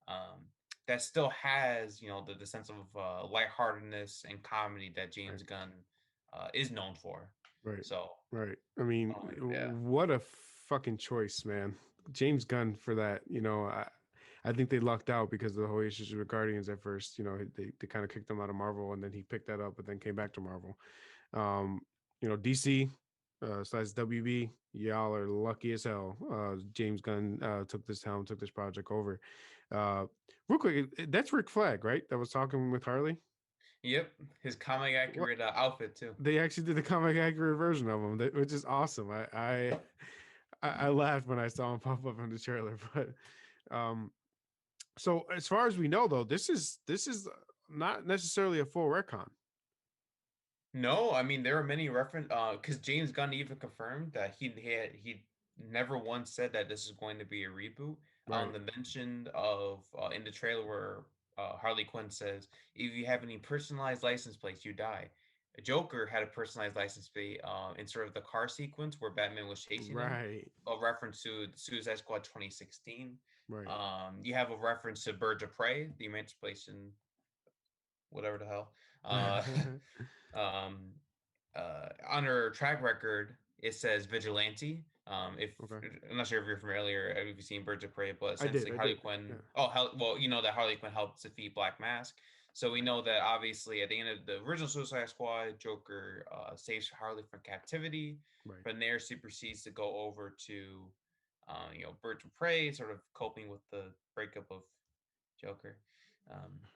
[SPEAKER 2] um, that still has, the sense of lightheartedness and comedy that
[SPEAKER 1] right,
[SPEAKER 2] James Gunn is known for.
[SPEAKER 1] right,
[SPEAKER 2] So,
[SPEAKER 1] right. I mean,
[SPEAKER 2] oh yeah,
[SPEAKER 1] what a fucking choice, man. James Gunn for that. I think they lucked out because of the whole issues with Guardians at first. They kind of kicked him out of Marvel, and then he picked that up, but then came back to Marvel. Um, DC slash WB, y'all are lucky as hell. James Gunn took this project over. Uh, Real quick, that's Rick Flag, right? That was talking with Harley.
[SPEAKER 2] yep, his comic
[SPEAKER 1] What
[SPEAKER 2] accurate outfit too.
[SPEAKER 1] they actually did the comic accurate version of him, which is awesome. I laughed when I saw him pop up in the trailer. But um, so as far as we know, though, this is not necessarily a full retcon.
[SPEAKER 2] No, I mean there are many reference because James Gunn even confirmed that he never once said that this is going to be a reboot.
[SPEAKER 1] Right,
[SPEAKER 2] The mention of in the trailer where Harley Quinn says, "If you have any personalized license plates, you die." Joker had a personalized license plate in sort of the car sequence where Batman was chasing him,
[SPEAKER 1] right,
[SPEAKER 2] a reference to the Suicide Squad 2016.
[SPEAKER 1] right.
[SPEAKER 2] You have a reference to Birds of Prey, the Emancipation, whatever the hell. Uh, um, on her track record, it says vigilante. If
[SPEAKER 1] Okay,
[SPEAKER 2] I'm not sure if you're familiar, if you've seen Birds of Prey, but
[SPEAKER 1] I did,
[SPEAKER 2] essentially
[SPEAKER 1] I
[SPEAKER 2] Harley
[SPEAKER 1] did.
[SPEAKER 2] Quinn.
[SPEAKER 1] Yeah,
[SPEAKER 2] Oh, well, you know that Harley Quinn helped defeat Black Mask, so we know that obviously at the end of the original Suicide Squad, Joker saves Harley from captivity.
[SPEAKER 1] right.
[SPEAKER 2] From there, supersedes to go over to, Birds of Prey, sort of coping with the breakup of Joker.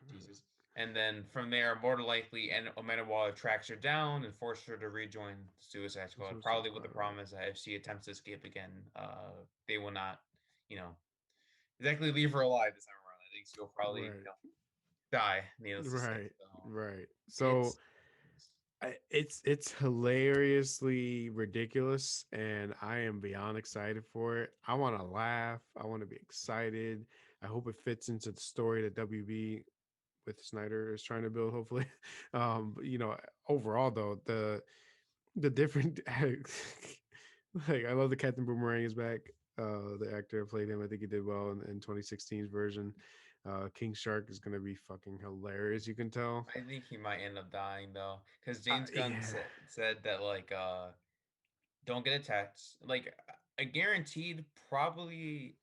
[SPEAKER 2] Jesus. And then from there, more than likely, and Amanda Waller tracks her down and forces her to rejoin the Suicide
[SPEAKER 1] This
[SPEAKER 2] Squad,
[SPEAKER 1] was the
[SPEAKER 2] probably with
[SPEAKER 1] squad,
[SPEAKER 2] the
[SPEAKER 1] right?
[SPEAKER 2] promise that if she attempts to escape again, they will not, you know, exactly leave her alive this time around. I think she'll probably,
[SPEAKER 1] Right,
[SPEAKER 2] die, needless to say.
[SPEAKER 1] right,
[SPEAKER 2] So
[SPEAKER 1] right. So
[SPEAKER 2] it's
[SPEAKER 1] it's hilariously ridiculous, and I am beyond excited for it. I want to laugh. I want to be excited. I hope it fits into the story that WB with Snyder is trying to build. Hopefully, overall though, the different like I love the Captain Boomerang is back. The actor who played him, I think he did well in 2016's version. King Shark is gonna be fucking hilarious. You can tell.
[SPEAKER 2] I think he might end up dying though, because James Gunn
[SPEAKER 1] Yeah,
[SPEAKER 2] said that like don't get attached. Like I guaranteed probably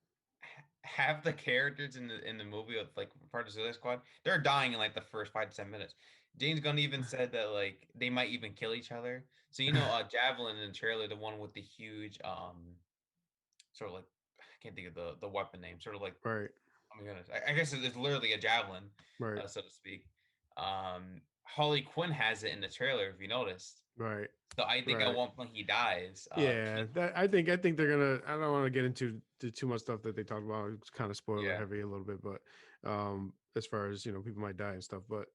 [SPEAKER 2] half the characters in the movie of like part of Suicide Squad, they're dying in like the first 5 to 10 minutes. James Gunn even said that like they might even kill each other. So Javelin in the trailer, the one with the huge sort of like I can't think of the weapon name, sort of like
[SPEAKER 1] right,
[SPEAKER 2] oh my goodness, I guess it's literally a javelin,
[SPEAKER 1] right,
[SPEAKER 2] so to speak. Harley Quinn has it in the trailer if you noticed.
[SPEAKER 1] right,
[SPEAKER 2] So I think at
[SPEAKER 1] right.
[SPEAKER 2] one point he dies.
[SPEAKER 1] Yeah, that I think they're gonna. I don't want to get into too much stuff that they talked about. It's kind of spoiler
[SPEAKER 2] Yeah.
[SPEAKER 1] heavy a little bit, but as far as people might die and stuff. But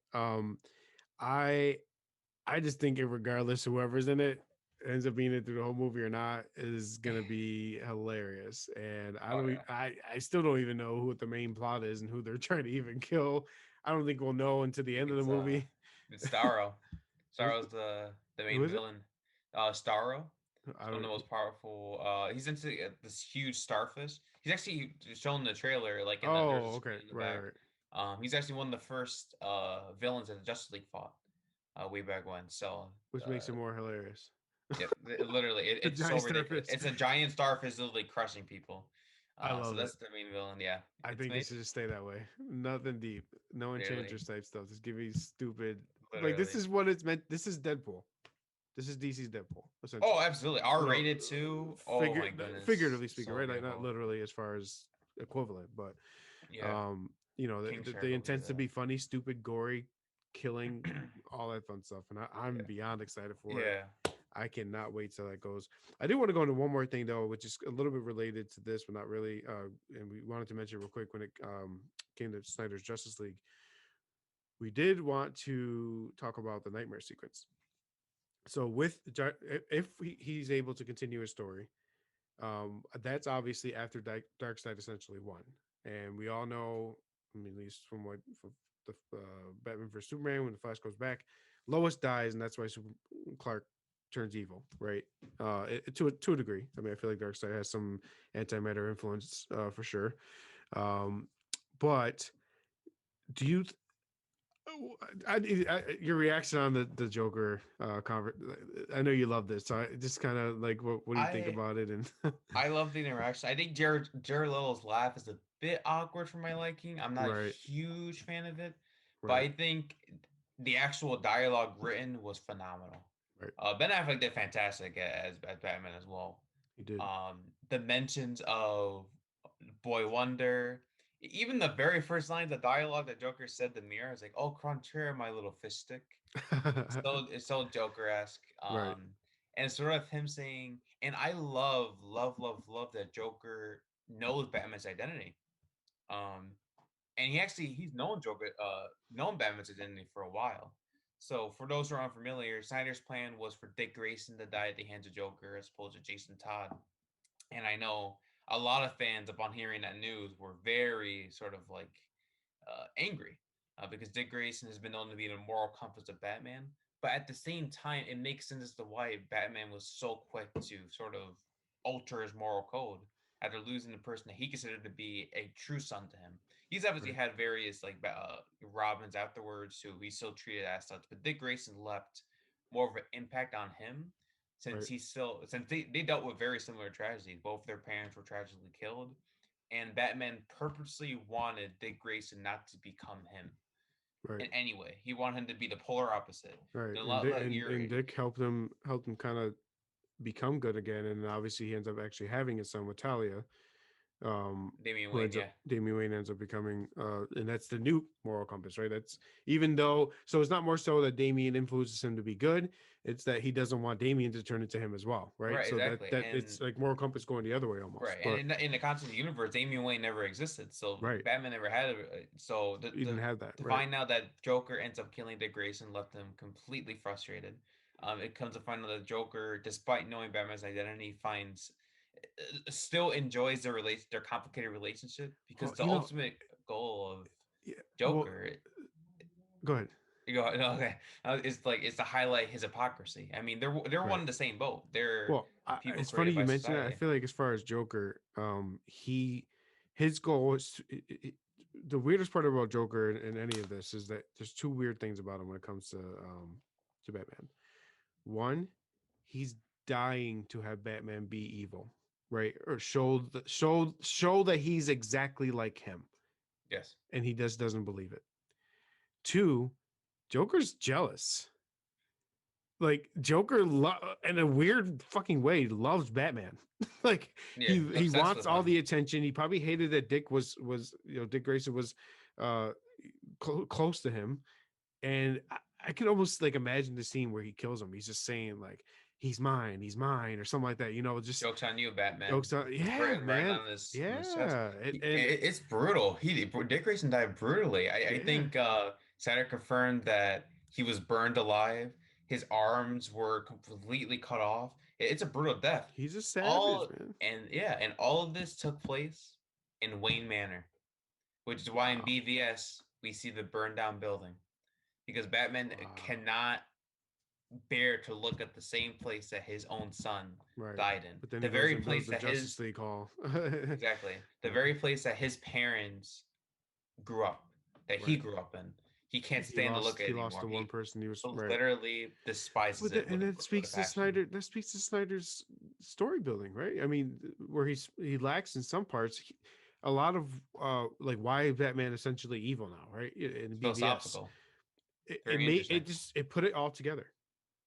[SPEAKER 1] I I just think it regardless whoever's in it ends up being it through the whole movie or not is gonna be hilarious. And I
[SPEAKER 2] Oh
[SPEAKER 1] don't
[SPEAKER 2] yeah,
[SPEAKER 1] I still don't even know who the main plot is and who they're trying to even kill. I don't think we'll know until the end of the
[SPEAKER 2] it's
[SPEAKER 1] movie.
[SPEAKER 2] it's Starro.
[SPEAKER 1] Is
[SPEAKER 2] Starro's the
[SPEAKER 1] who
[SPEAKER 2] main
[SPEAKER 1] is it?
[SPEAKER 2] villain. Starro.
[SPEAKER 1] I
[SPEAKER 2] He's one of
[SPEAKER 1] don't.
[SPEAKER 2] the most powerful. He's into this huge starfish. He's actually shown in the trailer, like in the there's a
[SPEAKER 1] Oh, okay,
[SPEAKER 2] screen in the
[SPEAKER 1] right,
[SPEAKER 2] back.
[SPEAKER 1] right.
[SPEAKER 2] He's actually one of the first villains that the Justice League fought way back when. So
[SPEAKER 1] Which makes it more hilarious.
[SPEAKER 2] yep, literally,
[SPEAKER 1] The
[SPEAKER 2] it's so
[SPEAKER 1] giant
[SPEAKER 2] ridiculous.
[SPEAKER 1] starfish.
[SPEAKER 2] It's a giant starfish literally crushing people.
[SPEAKER 1] I
[SPEAKER 2] So
[SPEAKER 1] love it.
[SPEAKER 2] that's the main villain. Yeah,
[SPEAKER 1] I
[SPEAKER 2] it's
[SPEAKER 1] think it
[SPEAKER 2] made
[SPEAKER 1] should just stay that way. Nothing deep. No
[SPEAKER 2] literally,
[SPEAKER 1] Enchantress type stuff. Just give me stupid. Like this
[SPEAKER 2] literally.
[SPEAKER 1] is what it's meant. This is Deadpool. This is DC's Deadpool,
[SPEAKER 2] Oh,
[SPEAKER 1] essentially.
[SPEAKER 2] absolutely. R
[SPEAKER 1] Well,
[SPEAKER 2] rated too. Oh my goodness,
[SPEAKER 1] figuratively speaking,
[SPEAKER 2] so
[SPEAKER 1] right? Like not
[SPEAKER 2] beautiful.
[SPEAKER 1] literally as far as equivalent, but
[SPEAKER 2] Yeah, King
[SPEAKER 1] the
[SPEAKER 2] Shark will be
[SPEAKER 1] intents to be funny, stupid, gory, killing, all that fun stuff, and I'm
[SPEAKER 2] yeah,
[SPEAKER 1] beyond excited for it.
[SPEAKER 2] yeah.
[SPEAKER 1] I cannot wait till that goes. I do want to go into one more thing though, which is a little bit related to this, but not really. And we wanted to mention real quick when it came to Snyder's Justice League. We did want to talk about the nightmare sequence. So with if he's able to continue his story, that's obviously after Darkseid essentially won, and we all know. I mean, at least from what from the Batman vs Superman, when the Flash goes back, Lois dies, and that's why Clark turns evil, right? To a degree. I mean, I feel like Darkseid has some antimatter influence for sure. Um, but do you your reaction on the Joker I know you love this, so I just kind of like what do you think
[SPEAKER 2] I
[SPEAKER 1] about it? And
[SPEAKER 2] I love the interaction. I think Jared Little's laugh is a bit awkward for my liking. I'm not a
[SPEAKER 1] right,
[SPEAKER 2] huge fan of it, but
[SPEAKER 1] right,
[SPEAKER 2] I think the actual dialogue written was phenomenal.
[SPEAKER 1] right.
[SPEAKER 2] Ben Affleck did fantastic as Batman as well.
[SPEAKER 1] You did.
[SPEAKER 2] Um, the mentions of Boy Wonder, even the very first lines of dialogue that Joker said to Mira is like, "Oh, cruncher, my little fish stick." It's so Joker esque.
[SPEAKER 1] Right,
[SPEAKER 2] And it's sort of him saying, and I love that Joker knows Batman's identity. Um, and he's known known Batman's identity for a while. So for those who are unfamiliar, Snyder's plan was for Dick Grayson to die at the hands of Joker as opposed to Jason Todd. And I know a lot of fans, upon hearing that news, were very sort of like angry because Dick Grayson has been known to be the moral compass of Batman. But at the same time, it makes sense as to why Batman was so quick to sort of alter his moral code after losing the person that he considered to be a true son to him. He's obviously
[SPEAKER 1] right,
[SPEAKER 2] had various like Robins afterwards who he still treated as such, but Dick Grayson left more of an impact on him since
[SPEAKER 1] right,
[SPEAKER 2] they dealt with very similar tragedies. Both their parents were tragically killed, and Batman purposely wanted Dick Grayson not to become him
[SPEAKER 1] right,
[SPEAKER 2] in any way. He wanted him to be the polar opposite.
[SPEAKER 1] right.
[SPEAKER 2] Then
[SPEAKER 1] And
[SPEAKER 2] let your
[SPEAKER 1] Dick helped him kind of become good again, and obviously he ends up actually having a son with Talia,
[SPEAKER 2] Damian
[SPEAKER 1] who
[SPEAKER 2] Wayne,
[SPEAKER 1] ends up
[SPEAKER 2] yeah,
[SPEAKER 1] Damian Wayne ends up becoming and that's the new moral compass, right? That's even though so it's not more so that Damian influences him to be good, it's that he doesn't want Damian to turn into him as well, right?
[SPEAKER 2] right,
[SPEAKER 1] So
[SPEAKER 2] exactly,
[SPEAKER 1] that
[SPEAKER 2] and
[SPEAKER 1] it's like moral compass going the other way almost.
[SPEAKER 2] right, and
[SPEAKER 1] But
[SPEAKER 2] in the concept of the universe, Damian Wayne never existed, so
[SPEAKER 1] right,
[SPEAKER 2] Batman never had it. So
[SPEAKER 1] you didn't
[SPEAKER 2] the
[SPEAKER 1] have that,
[SPEAKER 2] to
[SPEAKER 1] right?
[SPEAKER 2] find out that Joker ends up killing Dick Grayson left him completely frustrated. It comes to find out that Joker, despite knowing Batman's identity, finds still enjoys their complicated relationship because
[SPEAKER 1] Well,
[SPEAKER 2] the ultimate goal of
[SPEAKER 1] yeah, well,
[SPEAKER 2] Joker
[SPEAKER 1] go ahead.
[SPEAKER 2] you go no, okay is to highlight his hypocrisy. I mean, they're one
[SPEAKER 1] Right.
[SPEAKER 2] in the same boat. They're
[SPEAKER 1] Well,
[SPEAKER 2] people
[SPEAKER 1] it's funny
[SPEAKER 2] created
[SPEAKER 1] you
[SPEAKER 2] by
[SPEAKER 1] mentioned that. I
[SPEAKER 2] society.
[SPEAKER 1] feel like as far as Joker, his goal was the weirdest part about Joker in any of this is that there's two weird things about him when it comes to Batman. One, he's dying to have Batman be evil, right? Or show that he's exactly like him,
[SPEAKER 2] Yes.
[SPEAKER 1] and he just doesn't believe it. Two, Joker's jealous. Like Joker in a weird fucking way loves Batman. Like
[SPEAKER 2] Yeah, he's
[SPEAKER 1] he
[SPEAKER 2] obsessed
[SPEAKER 1] wants
[SPEAKER 2] with
[SPEAKER 1] all
[SPEAKER 2] him.
[SPEAKER 1] the attention. He probably hated that Dick was Dick Grayson was uh close to him, and I can almost like imagine the scene where he kills him. He's just saying like he's mine, or something like that. You know, just
[SPEAKER 2] Jokes on you, Batman.
[SPEAKER 1] jokes on.
[SPEAKER 2] It's
[SPEAKER 1] Yeah,
[SPEAKER 2] written right
[SPEAKER 1] man.
[SPEAKER 2] on his chest.
[SPEAKER 1] Yeah, and
[SPEAKER 2] It's brutal. Dick Grayson died brutally. I
[SPEAKER 1] yeah,
[SPEAKER 2] think Snyder confirmed that he was burned alive. His arms were completely cut off. It's a brutal death.
[SPEAKER 1] he's a savage,
[SPEAKER 2] All
[SPEAKER 1] man.
[SPEAKER 2] and yeah, and all of this took place in Wayne Manor, which is why in
[SPEAKER 1] Wow,
[SPEAKER 2] BVS we see the burned down building because Batman
[SPEAKER 1] wow.
[SPEAKER 2] cannot bear to look at the same place that his own son
[SPEAKER 1] Right.
[SPEAKER 2] died in.
[SPEAKER 1] But then he
[SPEAKER 2] The
[SPEAKER 1] goes
[SPEAKER 2] very
[SPEAKER 1] and does
[SPEAKER 2] place
[SPEAKER 1] the
[SPEAKER 2] that
[SPEAKER 1] Justice
[SPEAKER 2] his
[SPEAKER 1] League Hall.
[SPEAKER 2] exactly, the
[SPEAKER 1] Yeah,
[SPEAKER 2] very place that his parents grew up, that he
[SPEAKER 1] right.
[SPEAKER 2] grew up in. He can't
[SPEAKER 1] He
[SPEAKER 2] stand to
[SPEAKER 1] lost.
[SPEAKER 2] look at
[SPEAKER 1] He
[SPEAKER 2] it
[SPEAKER 1] lost
[SPEAKER 2] anymore.
[SPEAKER 1] the one
[SPEAKER 2] He
[SPEAKER 1] person he was right.
[SPEAKER 2] literally despises it
[SPEAKER 1] And that
[SPEAKER 2] with a
[SPEAKER 1] speaks to
[SPEAKER 2] passion.
[SPEAKER 1] Snyder. That speaks to Snyder's story building, right? I mean, where he lacks in some parts. A lot of like why is Batman essentially evil now, right? In
[SPEAKER 2] It's
[SPEAKER 1] BVS,
[SPEAKER 2] philosophical,
[SPEAKER 1] it
[SPEAKER 2] very
[SPEAKER 1] made
[SPEAKER 2] interesting.
[SPEAKER 1] it just it put it all together.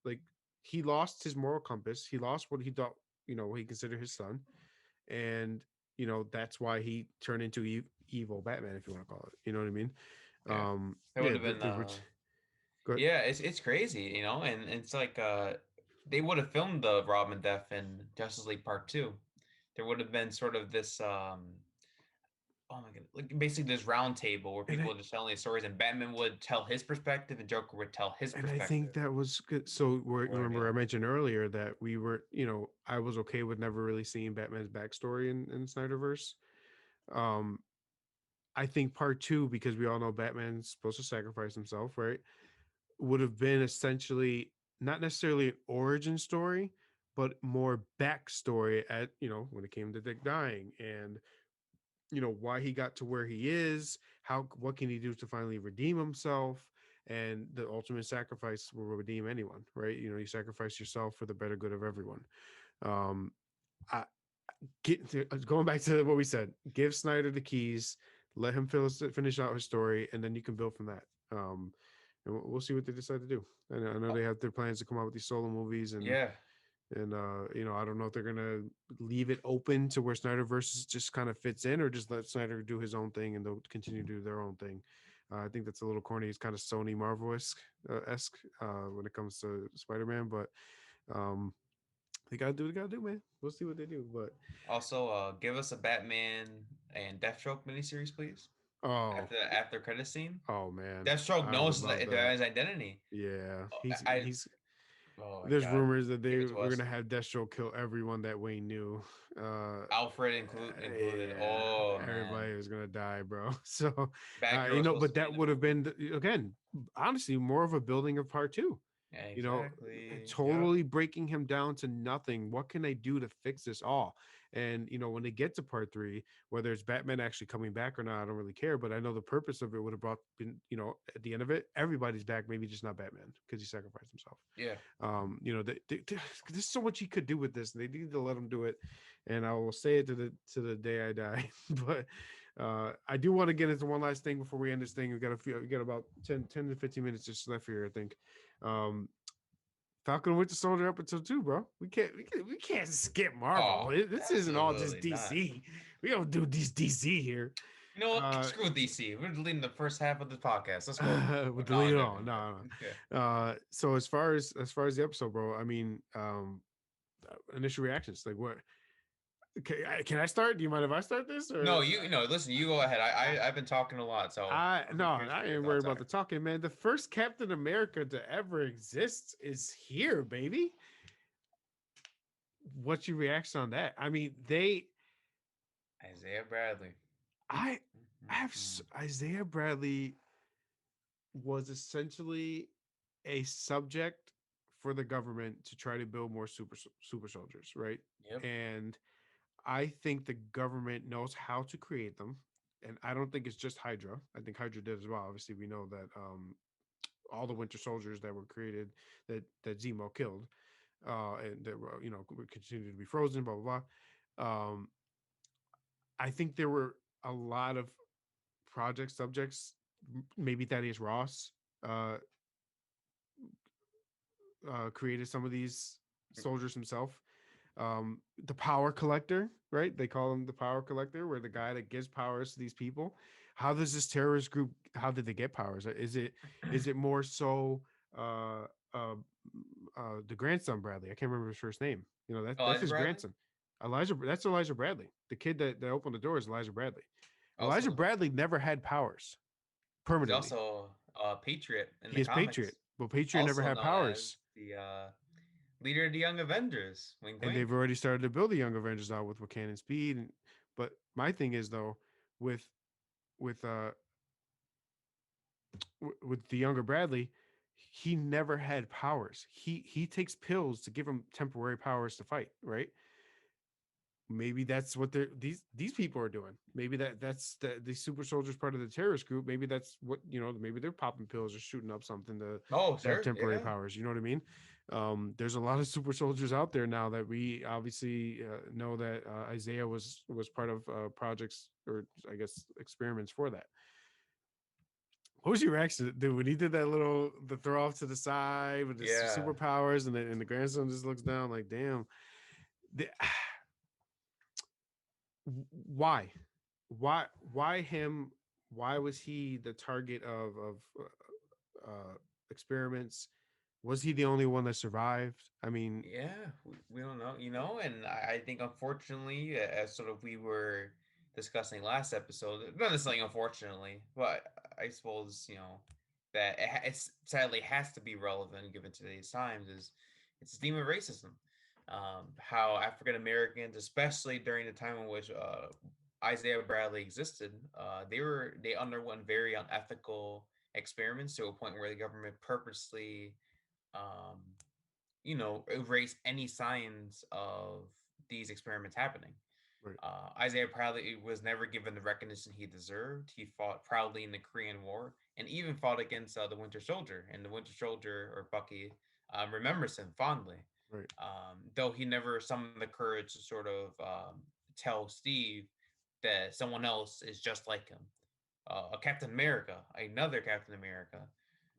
[SPEAKER 1] Like he lost his moral compass. He lost what he thought, what he considered his son, and that's why he turned into evil Batman, if you want to call it. You know what I mean?
[SPEAKER 2] Yeah, that would
[SPEAKER 1] Yeah,
[SPEAKER 2] have been
[SPEAKER 1] good.
[SPEAKER 2] yeah, it's crazy, and it's like they would have filmed the Robin death in Justice League Part 2. There would have been sort of this oh my god, like basically this round table where
[SPEAKER 1] And
[SPEAKER 2] people would just telling these stories and Batman would tell his perspective and Joker would tell his
[SPEAKER 1] I think
[SPEAKER 2] perspective.
[SPEAKER 1] that was good. So
[SPEAKER 2] What a
[SPEAKER 1] remember I
[SPEAKER 2] deal.
[SPEAKER 1] mentioned earlier that we were, I was okay with never really seeing Batman's backstory in SnyderVerse. Um, I think part two, because we all know Batman's supposed to sacrifice himself, right? Would have been essentially not necessarily an origin story, but more backstory at, when it came to Dick dying and why he got to where he is, what can he do to finally redeem himself, and the ultimate sacrifice will redeem anyone, right? You sacrifice yourself for the better good of everyone. um I going back to what we said, give Snyder the keys, let him finish out his story, and then you can build from that. And we'll see what they decide to do. I know
[SPEAKER 2] Oh,
[SPEAKER 1] they have their plans to come out with these solo movies,
[SPEAKER 2] yeah.
[SPEAKER 1] and I don't know if they're gonna leave it open to where Snyderverse just kind of fits in, or just let Snyder do his own thing and they'll continue to do their own thing. I think that's a little corny. It's kind of Sony Marvel esque when it comes to Spider-Man, but um, they gotta do what they gotta do, man. We'll see what they do. But
[SPEAKER 2] Also, give us a Batman and Deathstroke miniseries, please.
[SPEAKER 1] oh,
[SPEAKER 2] After credit scene,
[SPEAKER 1] oh man,
[SPEAKER 2] Deathstroke
[SPEAKER 1] I would
[SPEAKER 2] knows
[SPEAKER 1] love that.
[SPEAKER 2] his identity.
[SPEAKER 1] Yeah,
[SPEAKER 2] Oh, I
[SPEAKER 1] he's.
[SPEAKER 2] oh my
[SPEAKER 1] There's
[SPEAKER 2] god,
[SPEAKER 1] rumors that
[SPEAKER 2] give
[SPEAKER 1] they
[SPEAKER 2] it to
[SPEAKER 1] were
[SPEAKER 2] us.
[SPEAKER 1] gonna have Deathstroke kill everyone that Wayne knew. Uh,
[SPEAKER 2] Alfred included.
[SPEAKER 1] yeah,
[SPEAKER 2] Oh man,
[SPEAKER 1] everybody was gonna die, bro. So,
[SPEAKER 2] Batgirl was supposed
[SPEAKER 1] but
[SPEAKER 2] to be in
[SPEAKER 1] that
[SPEAKER 2] the
[SPEAKER 1] would have
[SPEAKER 2] movie.
[SPEAKER 1] been again, honestly, more of a building of part two.
[SPEAKER 2] Yeah,
[SPEAKER 1] You know,
[SPEAKER 2] exactly. Yep.
[SPEAKER 1] totally breaking him down to nothing. What can I do to fix this all? And when they get to part three, whether it's Batman actually coming back or not, I don't really care. But I know the purpose of it would have been, at the end of it, everybody's back. Maybe just not Batman because he sacrificed himself.
[SPEAKER 2] Yeah.
[SPEAKER 1] There's so much he could do with this. And they need to let him do it. And I will say it to the day I die. But I do want to get into one last thing before we end this thing. We got about 10 to 15 minutes just left here, I think. Um, Falcon Winter Soldier episode 2, bro. We can't skip Marvel.
[SPEAKER 2] Oh,
[SPEAKER 1] This isn't all just
[SPEAKER 2] absolutely not.
[SPEAKER 1] DC. We don't do this DC here.
[SPEAKER 2] You know what?
[SPEAKER 1] Uh,
[SPEAKER 2] Screw DC. We're deleting the first half of the podcast. Let's go.
[SPEAKER 1] we'll delete it
[SPEAKER 2] Acknowledge
[SPEAKER 1] all.
[SPEAKER 2] everything.
[SPEAKER 1] No,
[SPEAKER 2] Yeah.
[SPEAKER 1] no. So as far as the episode, bro. I mean, initial reactions. Like, what? Can I start? Do you mind if I start this
[SPEAKER 2] No,
[SPEAKER 1] or?
[SPEAKER 2] you no. Listen, you go ahead. I've been talking a lot, so
[SPEAKER 1] I
[SPEAKER 2] I'm
[SPEAKER 1] no,
[SPEAKER 2] curious
[SPEAKER 1] I
[SPEAKER 2] what your
[SPEAKER 1] ain't worried
[SPEAKER 2] thoughts
[SPEAKER 1] about the
[SPEAKER 2] are.
[SPEAKER 1] talking, man. The first Captain America to ever exist is here, baby. What's your reaction on that? I mean,
[SPEAKER 2] Isaiah Bradley.
[SPEAKER 1] I
[SPEAKER 2] Mhm.
[SPEAKER 1] Isaiah Bradley was essentially a subject for the government to try to build more super soldiers, right?
[SPEAKER 2] Yep.
[SPEAKER 1] And I think the government knows how to create them, and I don't think it's just Hydra. I think Hydra did as well. Obviously, we know that all the Winter Soldiers that were created that Zemo killed, and that were would continue to be frozen, blah blah blah. I think there were a lot of project subjects. Maybe Thaddeus Ross uh, created some of these soldiers himself. The power collector, right? They call him the power collector, where the guy that gives powers to these people. How does this terrorist group? How did they get powers? Is it more so? uh, the grandson Bradley. I can't remember his first name. You know, that's
[SPEAKER 2] Elijah
[SPEAKER 1] his
[SPEAKER 2] Bradley.
[SPEAKER 1] grandson. Elijah. That's Elijah Bradley. The kid that opened the door is Elijah Bradley. Elijah
[SPEAKER 2] Also,
[SPEAKER 1] Bradley never had powers
[SPEAKER 2] he's
[SPEAKER 1] permanently.
[SPEAKER 2] also a Patriot in
[SPEAKER 1] He
[SPEAKER 2] the
[SPEAKER 1] is Patriot,
[SPEAKER 2] comics,
[SPEAKER 1] but Patriot never
[SPEAKER 2] also
[SPEAKER 1] had
[SPEAKER 2] known as
[SPEAKER 1] powers.
[SPEAKER 2] the leader of the Young Avengers. Wink,
[SPEAKER 1] And they've
[SPEAKER 2] wink.
[SPEAKER 1] already started to build the Young Avengers out with Cannon Speed. But my thing is though, with with uh with the younger Bradley, he never had powers. He takes pills to give him temporary powers to fight. Right? Maybe that's what these people are doing. Maybe that's the super soldiers part of the terrorist group. Maybe that's what maybe they're popping pills or shooting up something
[SPEAKER 2] Oh,
[SPEAKER 1] to have
[SPEAKER 2] sure,
[SPEAKER 1] temporary
[SPEAKER 2] yeah,
[SPEAKER 1] powers. You know what I mean? There's a lot of super soldiers out there now that we obviously know that Isaiah was part of projects, or I guess experiments for that. What was your reaction, dude, when he did that the throw off to the side with his
[SPEAKER 2] yeah,
[SPEAKER 1] superpowers, and the grandson just looks down like, damn. The, why why him? Why was he the target of experiments? Was he the only one that survived? I mean,
[SPEAKER 2] yeah. We don't know, and I think unfortunately, as sort of we were discussing last episode, not necessarily unfortunately, but I suppose that it's sadly has to be relevant given today's times is it's the theme of racism. How African Americans, especially during the time in which Isaiah Bradley existed, they underwent very unethical experiments to a point where the government purposely um, erase any signs of these experiments happening.
[SPEAKER 1] right,
[SPEAKER 2] Isaiah Bradley was never given the recognition he deserved. He fought proudly in the Korean War and even fought against the Winter Soldier. And the Winter Soldier, or Bucky, remembers him fondly.
[SPEAKER 1] right,
[SPEAKER 2] Though he never summoned the courage to sort of tell Steve that someone else is just like him. A Captain America, another Captain America,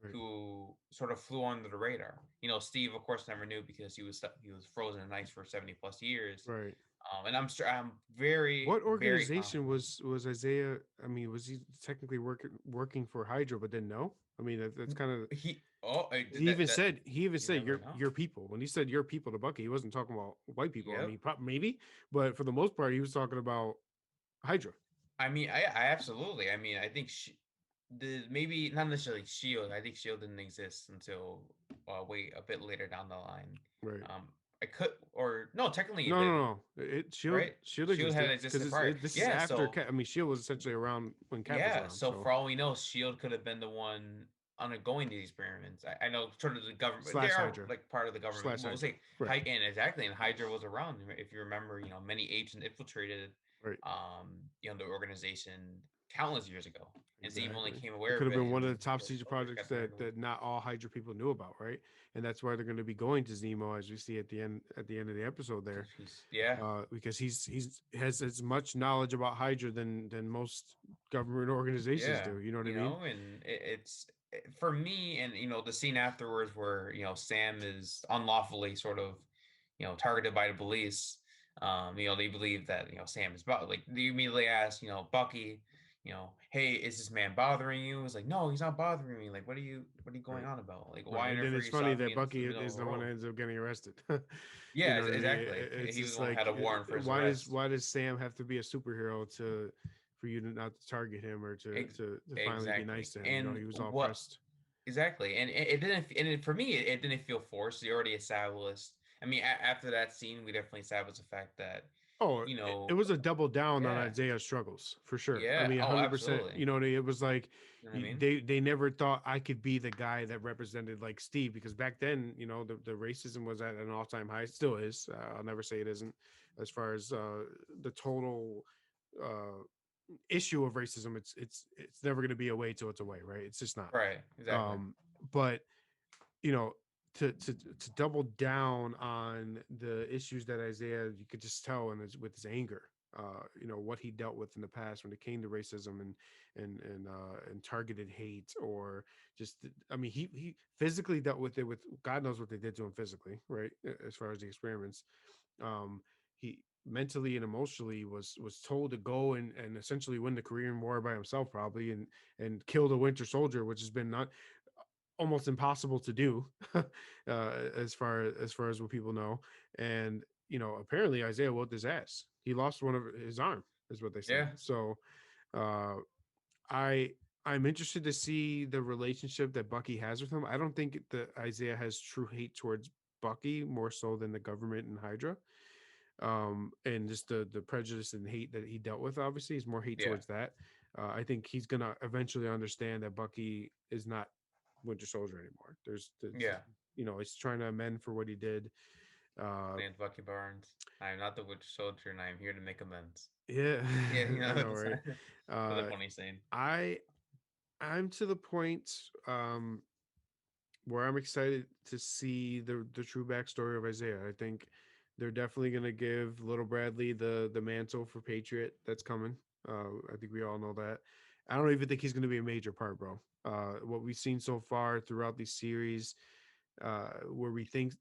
[SPEAKER 1] right,
[SPEAKER 2] who sort of flew under the radar. Steve, of course, never knew because he was frozen in ice for 70 plus years.
[SPEAKER 1] right.
[SPEAKER 2] And I'm very
[SPEAKER 1] What
[SPEAKER 2] very
[SPEAKER 1] organization
[SPEAKER 2] confident.
[SPEAKER 1] was Isaiah? I mean, was he technically working for Hydra, but didn't know? I mean, that's kind of.
[SPEAKER 2] He oh I did
[SPEAKER 1] He even
[SPEAKER 2] that
[SPEAKER 1] said
[SPEAKER 2] you never know.
[SPEAKER 1] your people. When he said your people to Bucky, he wasn't talking about white people. I
[SPEAKER 2] Yep.
[SPEAKER 1] mean, maybe, but for the most part, he was talking about Hydra.
[SPEAKER 2] I mean, I absolutely. I mean, I think the maybe not necessarily Shield. I think Shield didn't exist until wait a bit later down the line.
[SPEAKER 1] Right.
[SPEAKER 2] Um, I could or no, technically it
[SPEAKER 1] No, no,
[SPEAKER 2] did,
[SPEAKER 1] no.
[SPEAKER 2] right?
[SPEAKER 1] Shield
[SPEAKER 2] Shield had
[SPEAKER 1] existed because
[SPEAKER 2] existed prior.
[SPEAKER 1] this is
[SPEAKER 2] Yeah,
[SPEAKER 1] after
[SPEAKER 2] so
[SPEAKER 1] Cap. I mean, Shield was essentially around when Cap was
[SPEAKER 2] yeah,
[SPEAKER 1] around.
[SPEAKER 2] so
[SPEAKER 1] So
[SPEAKER 2] for all we know, Shield could have been the one undergoing these experiments. I know sort of the government; they
[SPEAKER 1] slash
[SPEAKER 2] are
[SPEAKER 1] Hydra,
[SPEAKER 2] like part of the government.
[SPEAKER 1] slash
[SPEAKER 2] We'll
[SPEAKER 1] Hydra.
[SPEAKER 2] say
[SPEAKER 1] Right.
[SPEAKER 2] and exactly, and Hydra was around. If you remember, many agents infiltrated,
[SPEAKER 1] Right.
[SPEAKER 2] the organization countless years ago, and Steve only
[SPEAKER 1] Exactly.
[SPEAKER 2] came
[SPEAKER 1] It
[SPEAKER 2] aware
[SPEAKER 1] could
[SPEAKER 2] of
[SPEAKER 1] have
[SPEAKER 2] it
[SPEAKER 1] been one
[SPEAKER 2] in
[SPEAKER 1] of the top
[SPEAKER 2] Winter
[SPEAKER 1] secret
[SPEAKER 2] Soldier
[SPEAKER 1] projects
[SPEAKER 2] got turned away.
[SPEAKER 1] that not all Hydra people knew about, right? And that's why they're going to be going to Zemo, as we see at the end of the episode there,
[SPEAKER 2] Yeah,
[SPEAKER 1] because he's has as much knowledge about Hydra than most government organizations
[SPEAKER 2] yeah,
[SPEAKER 1] do. You know what I mean?
[SPEAKER 2] and for me, and the scene afterwards where Sam is unlawfully sort of targeted by the police. They believe that Sam is like they immediately ask Bucky, hey, is this man bothering you? It's like, no, he's not bothering me. Like, what are you going
[SPEAKER 1] Right.
[SPEAKER 2] on about? Like,
[SPEAKER 1] Right.
[SPEAKER 2] why on
[SPEAKER 1] And then
[SPEAKER 2] earth are
[SPEAKER 1] it's
[SPEAKER 2] you
[SPEAKER 1] funny
[SPEAKER 2] stopping me
[SPEAKER 1] that
[SPEAKER 2] in the
[SPEAKER 1] Bucky
[SPEAKER 2] middle of
[SPEAKER 1] is
[SPEAKER 2] the
[SPEAKER 1] the one that
[SPEAKER 2] road?
[SPEAKER 1] ends up getting arrested. You
[SPEAKER 2] Yeah,
[SPEAKER 1] know what I mean?
[SPEAKER 2] exactly.
[SPEAKER 1] It's
[SPEAKER 2] He was
[SPEAKER 1] just
[SPEAKER 2] the one who had
[SPEAKER 1] like,
[SPEAKER 2] a warrant for his
[SPEAKER 1] why does
[SPEAKER 2] arrest.
[SPEAKER 1] Sam have to be a superhero to for you to not to target him or
[SPEAKER 2] Ex-
[SPEAKER 1] to finally be nice
[SPEAKER 2] exactly.
[SPEAKER 1] to him? You know,
[SPEAKER 2] And
[SPEAKER 1] he was all
[SPEAKER 2] what
[SPEAKER 1] pressed.
[SPEAKER 2] exactly? And it didn't. For me, it didn't feel forced. They already established. I mean, after that scene, we definitely established the fact that
[SPEAKER 1] Oh,
[SPEAKER 2] you
[SPEAKER 1] it
[SPEAKER 2] know,
[SPEAKER 1] was a double down on
[SPEAKER 2] yeah,
[SPEAKER 1] Isaiah's struggles for sure. I
[SPEAKER 2] yeah.
[SPEAKER 1] mean,
[SPEAKER 2] Oh,
[SPEAKER 1] 100%.
[SPEAKER 2] absolutely.
[SPEAKER 1] You know, it was like
[SPEAKER 2] You know what I mean?
[SPEAKER 1] they never thought I could be the guy that represented like Steve, because back then, the racism was at an all time high. It still is. I'll never say it isn't, as far as the total uh, issue of racism. It's never going to be away till it's away, right? It's just not.
[SPEAKER 2] Right. Exactly.
[SPEAKER 1] But you know, to double down on the issues that Isaiah, you could just tell with his anger, what he dealt with in the past when it came to racism and targeted hate, or just, I mean, he physically dealt with it, with God knows what they did to him physically, right? As far as the experiments, um, he mentally and emotionally was told to go and essentially win the Korean War by himself, probably, and kill the Winter Soldier, which has been not almost impossible to do, as far as what people know. And apparently Isaiah whooped his ass. He lost one of his arm, is what they said.
[SPEAKER 2] Yeah,
[SPEAKER 1] So uh, I I'm interested to see the relationship that Bucky has with him. I don't think that Isaiah has true hate towards Bucky more so than the government and Hydra. And just the prejudice and hate that he dealt with. Obviously, is more hate
[SPEAKER 2] yeah,
[SPEAKER 1] towards that. I think he's gonna eventually understand that Bucky is not Winter Soldier anymore.
[SPEAKER 2] yeah.
[SPEAKER 1] He's trying to amend for what he did.
[SPEAKER 2] My
[SPEAKER 1] Uh,
[SPEAKER 2] name's Bucky Barnes. I am not the Winter Soldier, and I am here to make amends.
[SPEAKER 1] yeah,
[SPEAKER 2] Yeah,
[SPEAKER 1] I know,
[SPEAKER 2] that's
[SPEAKER 1] right?
[SPEAKER 2] a
[SPEAKER 1] Uh,
[SPEAKER 2] funny saying.
[SPEAKER 1] I I'm to the point where I'm excited to see the true backstory of Isaiah. I think they're definitely going to give Little Bradley the mantle for Patriot that's coming. I think we all know that. I don't even think he's going to be a major part, bro. What we've seen so far throughout these series, where we think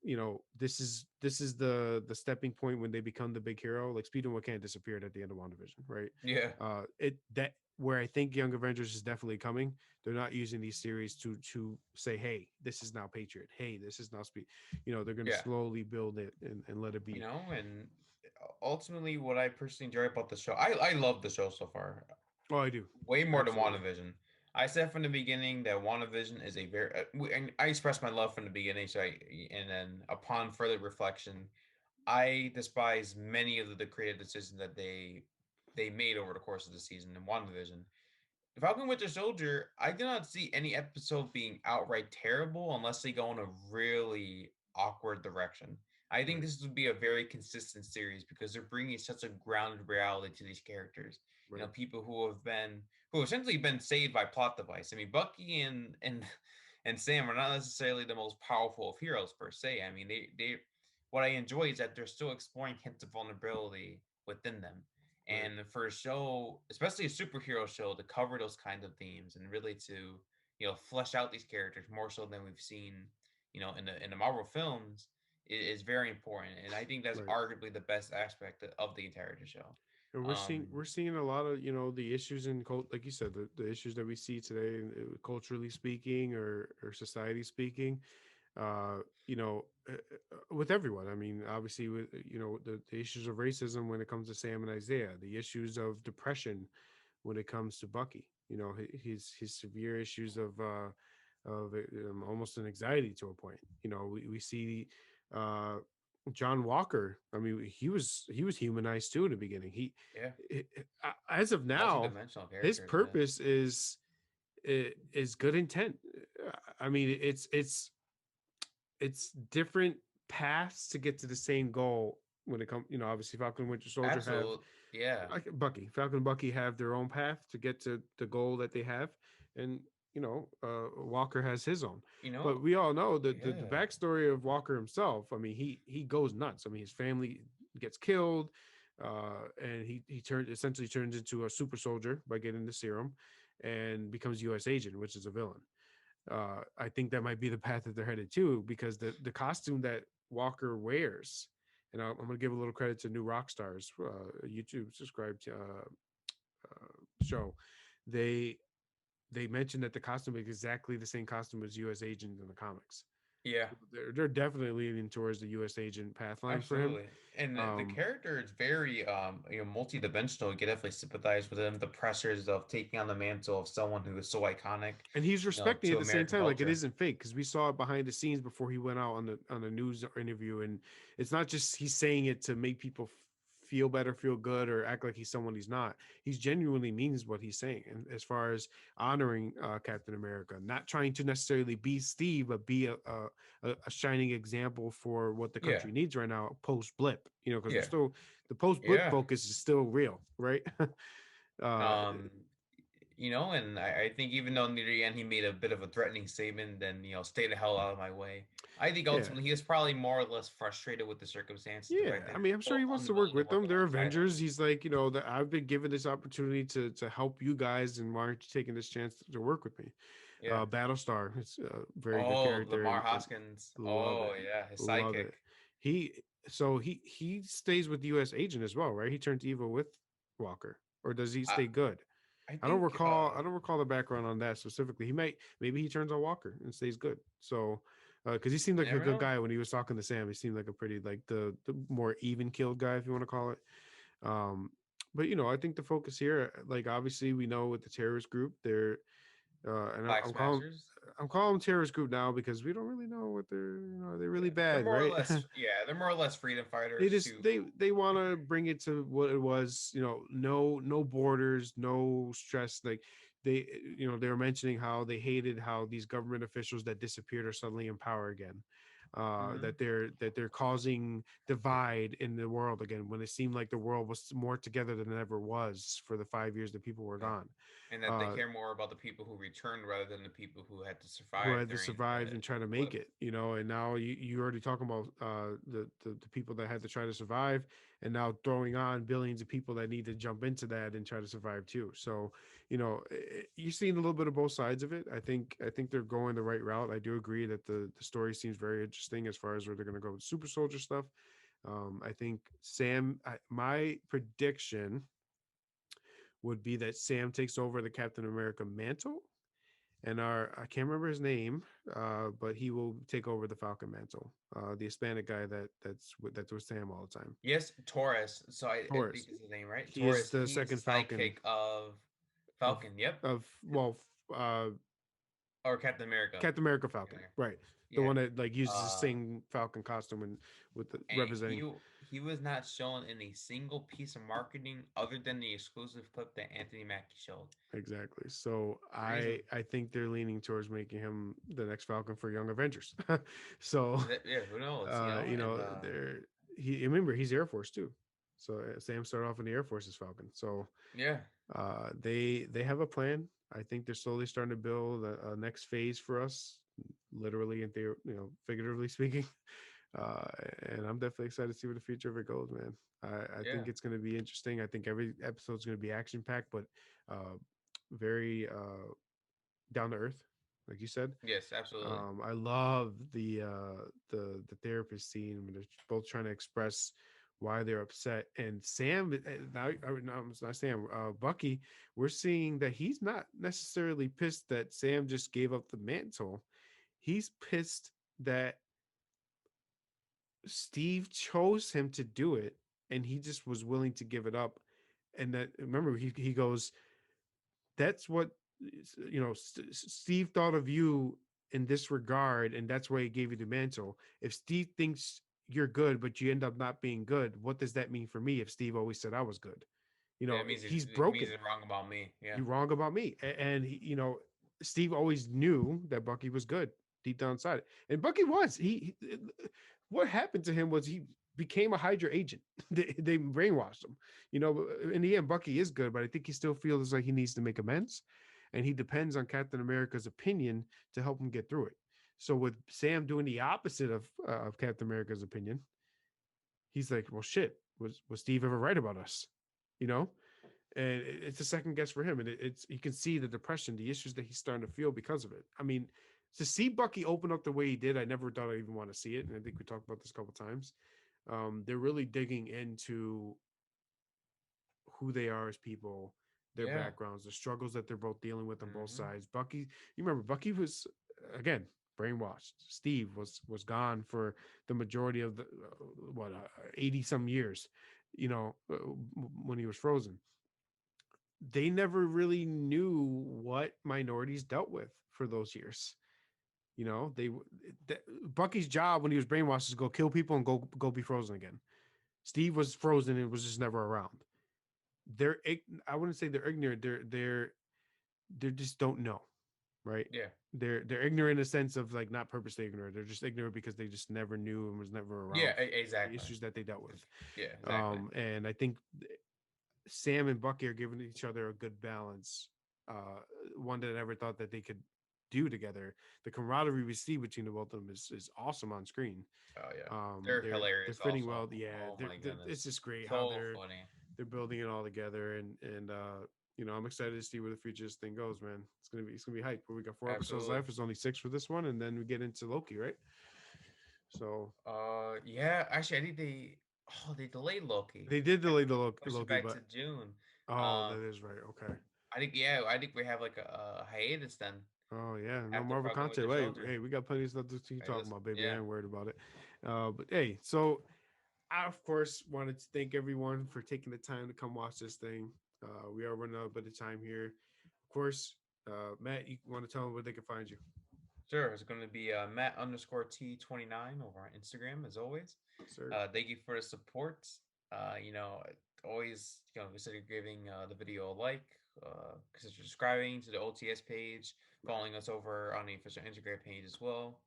[SPEAKER 1] this is the stepping point when they become the big hero. Like Speed and Wakan disappeared at the end of WandaVision, right?
[SPEAKER 2] Yeah,
[SPEAKER 1] It that where I think Young Avengers is definitely coming. They're not using these series to say, hey, this is now Patriot. Hey, this is now Speed. They're going to
[SPEAKER 2] yeah.
[SPEAKER 1] slowly build it and let it be.
[SPEAKER 2] And ultimately, what I personally enjoy about the show, I love the show so far.
[SPEAKER 1] Oh, I do.
[SPEAKER 2] Way more than
[SPEAKER 1] Absolutely.
[SPEAKER 2] WandaVision. I said from the beginning that WandaVision is a very, and I expressed my love from the beginning. And then upon further reflection, I despise many of the creative decisions that they made over the course of the season in WandaVision. Falcon Winter Soldier, I do not see any episode being outright terrible unless they go in a really awkward direction. I think
[SPEAKER 1] Right.
[SPEAKER 2] this would be a very consistent series because they're bringing such a grounded reality to these characters.
[SPEAKER 1] Right.
[SPEAKER 2] People who have essentially been saved by plot device. I mean, Bucky and Sam are not necessarily the most powerful of heroes per se. I mean, they what I enjoy is that they're still exploring hints of vulnerability within them,
[SPEAKER 1] Right.
[SPEAKER 2] and for a show, especially a superhero show, to cover those kinds of themes and really to flesh out these characters more so than we've seen in the Marvel films is very important, and I think that's
[SPEAKER 1] Right.
[SPEAKER 2] arguably the best aspect of the entire show.
[SPEAKER 1] And we're seeing
[SPEAKER 2] um
[SPEAKER 1] we're seeing a lot of the issues in cult, like you said, the issues that we see today, culturally speaking or society speaking. uh, with everyone. I mean, obviously, with the issues of racism when it comes to Sam and Isaiah, the issues of depression when it comes to Bucky. His severe issues of almost an anxiety to a point. We see uh, John Walker. I mean, he was humanized too in the beginning.
[SPEAKER 2] yeah,
[SPEAKER 1] As of now,
[SPEAKER 2] multi-dimensional
[SPEAKER 1] his
[SPEAKER 2] character, yeah.
[SPEAKER 1] purpose is good intent. I mean, it's different paths to get to the same goal when it comes. Obviously, Falcon and Winter Soldier have
[SPEAKER 2] Absolute, yeah.
[SPEAKER 1] like Bucky, Falcon and Bucky have their own path to get to the goal that they have, and Walker has his own.
[SPEAKER 2] you know
[SPEAKER 1] But we all know that the
[SPEAKER 2] yeah,
[SPEAKER 1] backstory of Walker himself. I mean, he goes nuts. I mean, his family gets killed, and he essentially turns into a super soldier by getting the serum, and becomes U.S. agent, which is a villain. I think that might be the path that they're headed to, because the costume that Walker wears, and I'm going to give a little credit to New Rockstars, YouTube subscribed show. They they mentioned that the costume is exactly the same costume as U.S. Agent in the comics.
[SPEAKER 2] yeah.
[SPEAKER 1] So they're definitely leaning towards the U.S. Agent path line for him.
[SPEAKER 2] Absolutely. And the
[SPEAKER 1] Um,
[SPEAKER 2] character is very multi-dimensional. You can definitely sympathize with him. The pressures of taking on the mantle of someone who is so iconic,
[SPEAKER 1] and he's respecting
[SPEAKER 2] to
[SPEAKER 1] at the same
[SPEAKER 2] American
[SPEAKER 1] time, like it
[SPEAKER 2] culture.
[SPEAKER 1] isn't fake, because we saw it behind the scenes before he went out on the news interview, and it's not just he's saying it to make people feel better, feel good, or act like he's someone he's not. He's genuinely means what he's saying, and as far as honoring Captain America, not trying to necessarily be Steve, but be a shining example for what the
[SPEAKER 2] Yeah.
[SPEAKER 1] country needs right now post blip. Because we're
[SPEAKER 2] Yeah.
[SPEAKER 1] still, the post blip
[SPEAKER 2] Yeah.
[SPEAKER 1] focus is still real, right? uh
[SPEAKER 2] Um, and I think even though near the end he made a bit of a threatening statement, then stay the hell out of my way. I think
[SPEAKER 1] yeah.
[SPEAKER 2] ultimately he was probably more or less frustrated with the circumstances, the
[SPEAKER 1] Yeah,
[SPEAKER 2] fact that
[SPEAKER 1] I
[SPEAKER 2] they
[SPEAKER 1] mean, I'm
[SPEAKER 2] were
[SPEAKER 1] sure he
[SPEAKER 2] so
[SPEAKER 1] wants to work
[SPEAKER 2] unwilling to
[SPEAKER 1] with
[SPEAKER 2] work
[SPEAKER 1] them. They're
[SPEAKER 2] alongside him.
[SPEAKER 1] Avengers. He's like, that I've been given this opportunity to help you guys, and why aren't you taking this chance to work with me?
[SPEAKER 2] Yeah.
[SPEAKER 1] Battlestar, it's a very good
[SPEAKER 2] Oh,
[SPEAKER 1] character,
[SPEAKER 2] Lamar
[SPEAKER 1] and
[SPEAKER 2] Hoskins.
[SPEAKER 1] love
[SPEAKER 2] Oh
[SPEAKER 1] it,
[SPEAKER 2] yeah, his
[SPEAKER 1] love
[SPEAKER 2] sidekick.
[SPEAKER 1] it. He he stays with U.S. Agent as well, right? He turns evil with Walker, or does he
[SPEAKER 2] I,
[SPEAKER 1] stay good?
[SPEAKER 2] I
[SPEAKER 1] I don't
[SPEAKER 2] think
[SPEAKER 1] recall. I don't recall the background on that specifically. Maybe he turns on Walker and stays good. So, because he seemed
[SPEAKER 2] you
[SPEAKER 1] like a
[SPEAKER 2] never
[SPEAKER 1] good
[SPEAKER 2] know.
[SPEAKER 1] guy when he was talking to Sam. He seemed like a pretty like the more even killed guy, if you want to call it. Um, but I think the focus here, like obviously we know with the terrorist group, they're and
[SPEAKER 2] Flag Smashers.
[SPEAKER 1] I'm calling them terrorist group now because we don't really know what they're are they really
[SPEAKER 2] Yeah, they're
[SPEAKER 1] bad,
[SPEAKER 2] more or
[SPEAKER 1] right?
[SPEAKER 2] less. Yeah, they're more or less freedom
[SPEAKER 1] They
[SPEAKER 2] fighters
[SPEAKER 1] just
[SPEAKER 2] who.
[SPEAKER 1] they want to bring it to what it was, no borders, no stress. Like they they were mentioning how they hated how these government officials that disappeared are suddenly in power again.
[SPEAKER 2] Mhm.
[SPEAKER 1] That they're causing divide in the world again when it seemed like the world was more together than it ever was for the 5 years that people were
[SPEAKER 2] Yeah,
[SPEAKER 1] gone.
[SPEAKER 2] and that they
[SPEAKER 1] uh,
[SPEAKER 2] care more about the people who returned rather than the people who had to
[SPEAKER 1] who
[SPEAKER 2] survive
[SPEAKER 1] had to
[SPEAKER 2] during
[SPEAKER 1] survive and try to
[SPEAKER 2] the
[SPEAKER 1] make
[SPEAKER 2] blip.
[SPEAKER 1] it, and now you already talking about the people that had to try to survive, and now throwing on billions of people that need to jump into that and try to survive too. So you're seeing a little bit of both sides of it. I think they're going the right route. I do agree that the story seems very interesting as far as where they're going to go with super soldier stuff. I think my prediction would be that Sam takes over the Captain America mantle, and our I can't remember his name, but he will take over the Falcon mantle. The Hispanic guy that's with Sam all the time.
[SPEAKER 2] Yes, Torres. So I think
[SPEAKER 1] Torres.
[SPEAKER 2] is his name, right?
[SPEAKER 1] He is
[SPEAKER 2] Torres.
[SPEAKER 1] the
[SPEAKER 2] He's
[SPEAKER 1] second
[SPEAKER 2] the
[SPEAKER 1] Falcon
[SPEAKER 2] sidekick of
[SPEAKER 1] of
[SPEAKER 2] Falcon. Yep.
[SPEAKER 1] of well,
[SPEAKER 2] Or Captain America.
[SPEAKER 1] Captain America
[SPEAKER 2] Yeah.
[SPEAKER 1] Falcon, right? The
[SPEAKER 2] Yeah.
[SPEAKER 1] one that like uses the
[SPEAKER 2] Uh,
[SPEAKER 1] same Falcon costume and with the
[SPEAKER 2] and
[SPEAKER 1] representing.
[SPEAKER 2] he was not shown in a single piece of marketing other than the exclusive clip that Anthony Mackie showed.
[SPEAKER 1] Exactly. So
[SPEAKER 2] Reason.
[SPEAKER 1] I think they're leaning towards making him the next Falcon for Young Avengers. So
[SPEAKER 2] Yeah, who knows? You know, and
[SPEAKER 1] they're he remember he's Air Force too. So Sam started off in the Air Force as Falcon. So
[SPEAKER 2] yeah,
[SPEAKER 1] they have a plan. I think they're slowly starting to build a next phase for us, literally and figuratively speaking. Uh, and I'm definitely excited to see where the future of it goes, man. I
[SPEAKER 2] yeah,
[SPEAKER 1] think it's going to be interesting. I think every episode is going to be action packed, but very down to earth, like you said.
[SPEAKER 2] yes, absolutely.
[SPEAKER 1] I love the therapist scene when they're both trying to express why they're upset. And Sam, no, it's not Sam. Bucky, we're seeing that he's not necessarily pissed that Sam just gave up the mantle. He's pissed that Steve chose him to do it, and he just was willing to give it up. And that remember he goes, that's what Steve thought of you in this regard, and that's why he gave you the mantle. If Steve thinks you're good, but you end up not being good, what does that mean for me? If Steve always said I was good,
[SPEAKER 2] Yeah, it means
[SPEAKER 1] he's
[SPEAKER 2] it means
[SPEAKER 1] broken.
[SPEAKER 2] it's wrong about me. Yeah,
[SPEAKER 1] You're wrong about me, and Steve always knew that Bucky was good deep down inside, and Bucky was. What happened to him was he became a Hydra agent. They brainwashed him. In the end, Bucky is good, but I think he still feels like he needs to make amends, and he depends on Captain America's opinion to help him get through it. So with Sam doing the opposite of Captain America's opinion, he's like, "Well, shit, was Steve ever right about us?" You know, and it's a second guess for him, and it's you can see the depression, the issues that he's starting to feel because of it. I mean, to see Bucky open up the way he did, I never thought I even want to see it, and I think we talked about this a couple times. They're really digging into who they are as people, their
[SPEAKER 2] yeah.
[SPEAKER 1] backgrounds, the struggles that they're both dealing with on both
[SPEAKER 2] Hmm.
[SPEAKER 1] sides. You remember Bucky was again brainwashed. Steve was gone for the majority of the 80 some years, when he was frozen. They never really knew what minorities dealt with for those years. They Bucky's job when he was brainwashed is go kill people and go be frozen again. Steve was frozen and was just never around. They're I wouldn't say they're ignorant. They just don't know, right?
[SPEAKER 2] Yeah,
[SPEAKER 1] They're ignorant in a sense of like not purposely ignorant. They're just ignorant because they just never knew and was never
[SPEAKER 2] yeah,
[SPEAKER 1] around the
[SPEAKER 2] exactly.
[SPEAKER 1] issues that they dealt with.
[SPEAKER 2] Yeah, exactly.
[SPEAKER 1] And I think Sam and Bucky are giving each other a good balance. Uh, One that I never thought that they could do together. The camaraderie we see between the both of them is awesome on screen.
[SPEAKER 2] Oh yeah, they're
[SPEAKER 1] They're
[SPEAKER 2] hilarious.
[SPEAKER 1] fitting
[SPEAKER 2] Also,
[SPEAKER 1] well. Yeah,
[SPEAKER 2] oh my
[SPEAKER 1] it's
[SPEAKER 2] goodness,
[SPEAKER 1] just great how
[SPEAKER 2] so funny.
[SPEAKER 1] they're building it all together, and I'm excited to see where the future of this thing goes, man. It's gonna be hype. We got 4 episodes
[SPEAKER 2] Absolutely.
[SPEAKER 1] left. There's only 6 for this one, and then we get into Loki, right? So
[SPEAKER 2] Yeah. Actually, I think they delayed Loki.
[SPEAKER 1] they did
[SPEAKER 2] I
[SPEAKER 1] delay
[SPEAKER 2] think
[SPEAKER 1] the
[SPEAKER 2] they pushed it
[SPEAKER 1] Loki,
[SPEAKER 2] back
[SPEAKER 1] but
[SPEAKER 2] to June.
[SPEAKER 1] oh,
[SPEAKER 2] Um,
[SPEAKER 1] that is right. Okay.
[SPEAKER 2] I think we have like a hiatus then
[SPEAKER 1] Oh yeah, no
[SPEAKER 2] after
[SPEAKER 1] Marvel
[SPEAKER 2] Falcon
[SPEAKER 1] content.
[SPEAKER 2] Winter
[SPEAKER 1] Wait,
[SPEAKER 2] Soldier.
[SPEAKER 1] hey, we got plenty of stuff to keep
[SPEAKER 2] Hey,
[SPEAKER 1] talking
[SPEAKER 2] listen,
[SPEAKER 1] about, baby. I
[SPEAKER 2] yeah,
[SPEAKER 1] ain't worried about it. But hey, so I of course wanted to thank everyone for taking the time to come watch this thing. We are running out of bit of time here. Of course, Matt, you want to tell them where they can find you?
[SPEAKER 2] sure. It's going to be Matt underscore T29 over on Instagram as always.
[SPEAKER 1] Yes, sir.
[SPEAKER 2] Thank you for the support. You know, always, you know, consider giving the video a like, consider subscribing to the OTS page,
[SPEAKER 1] Right.
[SPEAKER 2] following us over on the official Instagram page as well.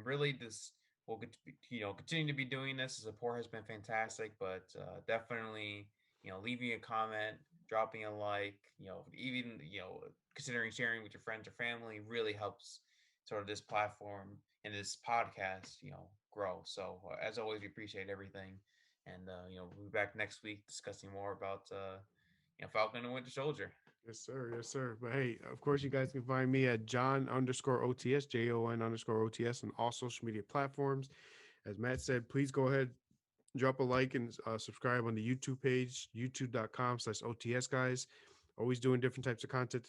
[SPEAKER 2] Really, this will you know, continue to be doing this. The support has been fantastic, but definitely, you know, leaving a comment, dropping a like, you know, even, you know, considering sharing with your friends or family really helps sort of this platform and this podcast, you know, grow. So as always, we appreciate everything, and you know, we'll be back next week discussing more about you know, Falcon and Winter Soldier.
[SPEAKER 1] Yes, sir. Yes, sir. But hey, of course, you guys can find me at John underscore OTS, JON underscore OTS, on all social media platforms. As Matt said, please go ahead, drop a like and subscribe on the YouTube page, youtube.com/OTS guys. Always doing different types of content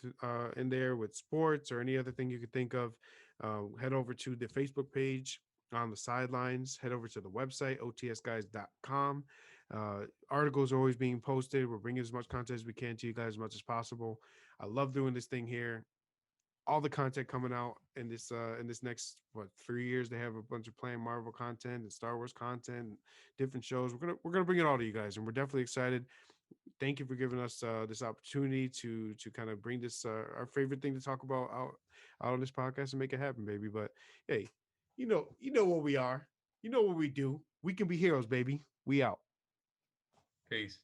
[SPEAKER 1] in there with sports or any other thing you could think of. Head over to the Facebook page on the sidelines. Head over to the website, otsguys.com. Articles are always being posted. We're bringing as much content as we can to you guys as much as possible. I love doing this thing here. All the content coming out in this next 3 years. They have a bunch of playing Marvel content and Star Wars content, and different shows. We're gonna bring it all to you guys, and we're definitely excited. Thank you for giving us this opportunity to kind of bring this our favorite thing to talk about out on this podcast and make it happen, baby. But hey, you know what we are. You know what we do. We can be heroes, baby. We out.
[SPEAKER 2] Peace.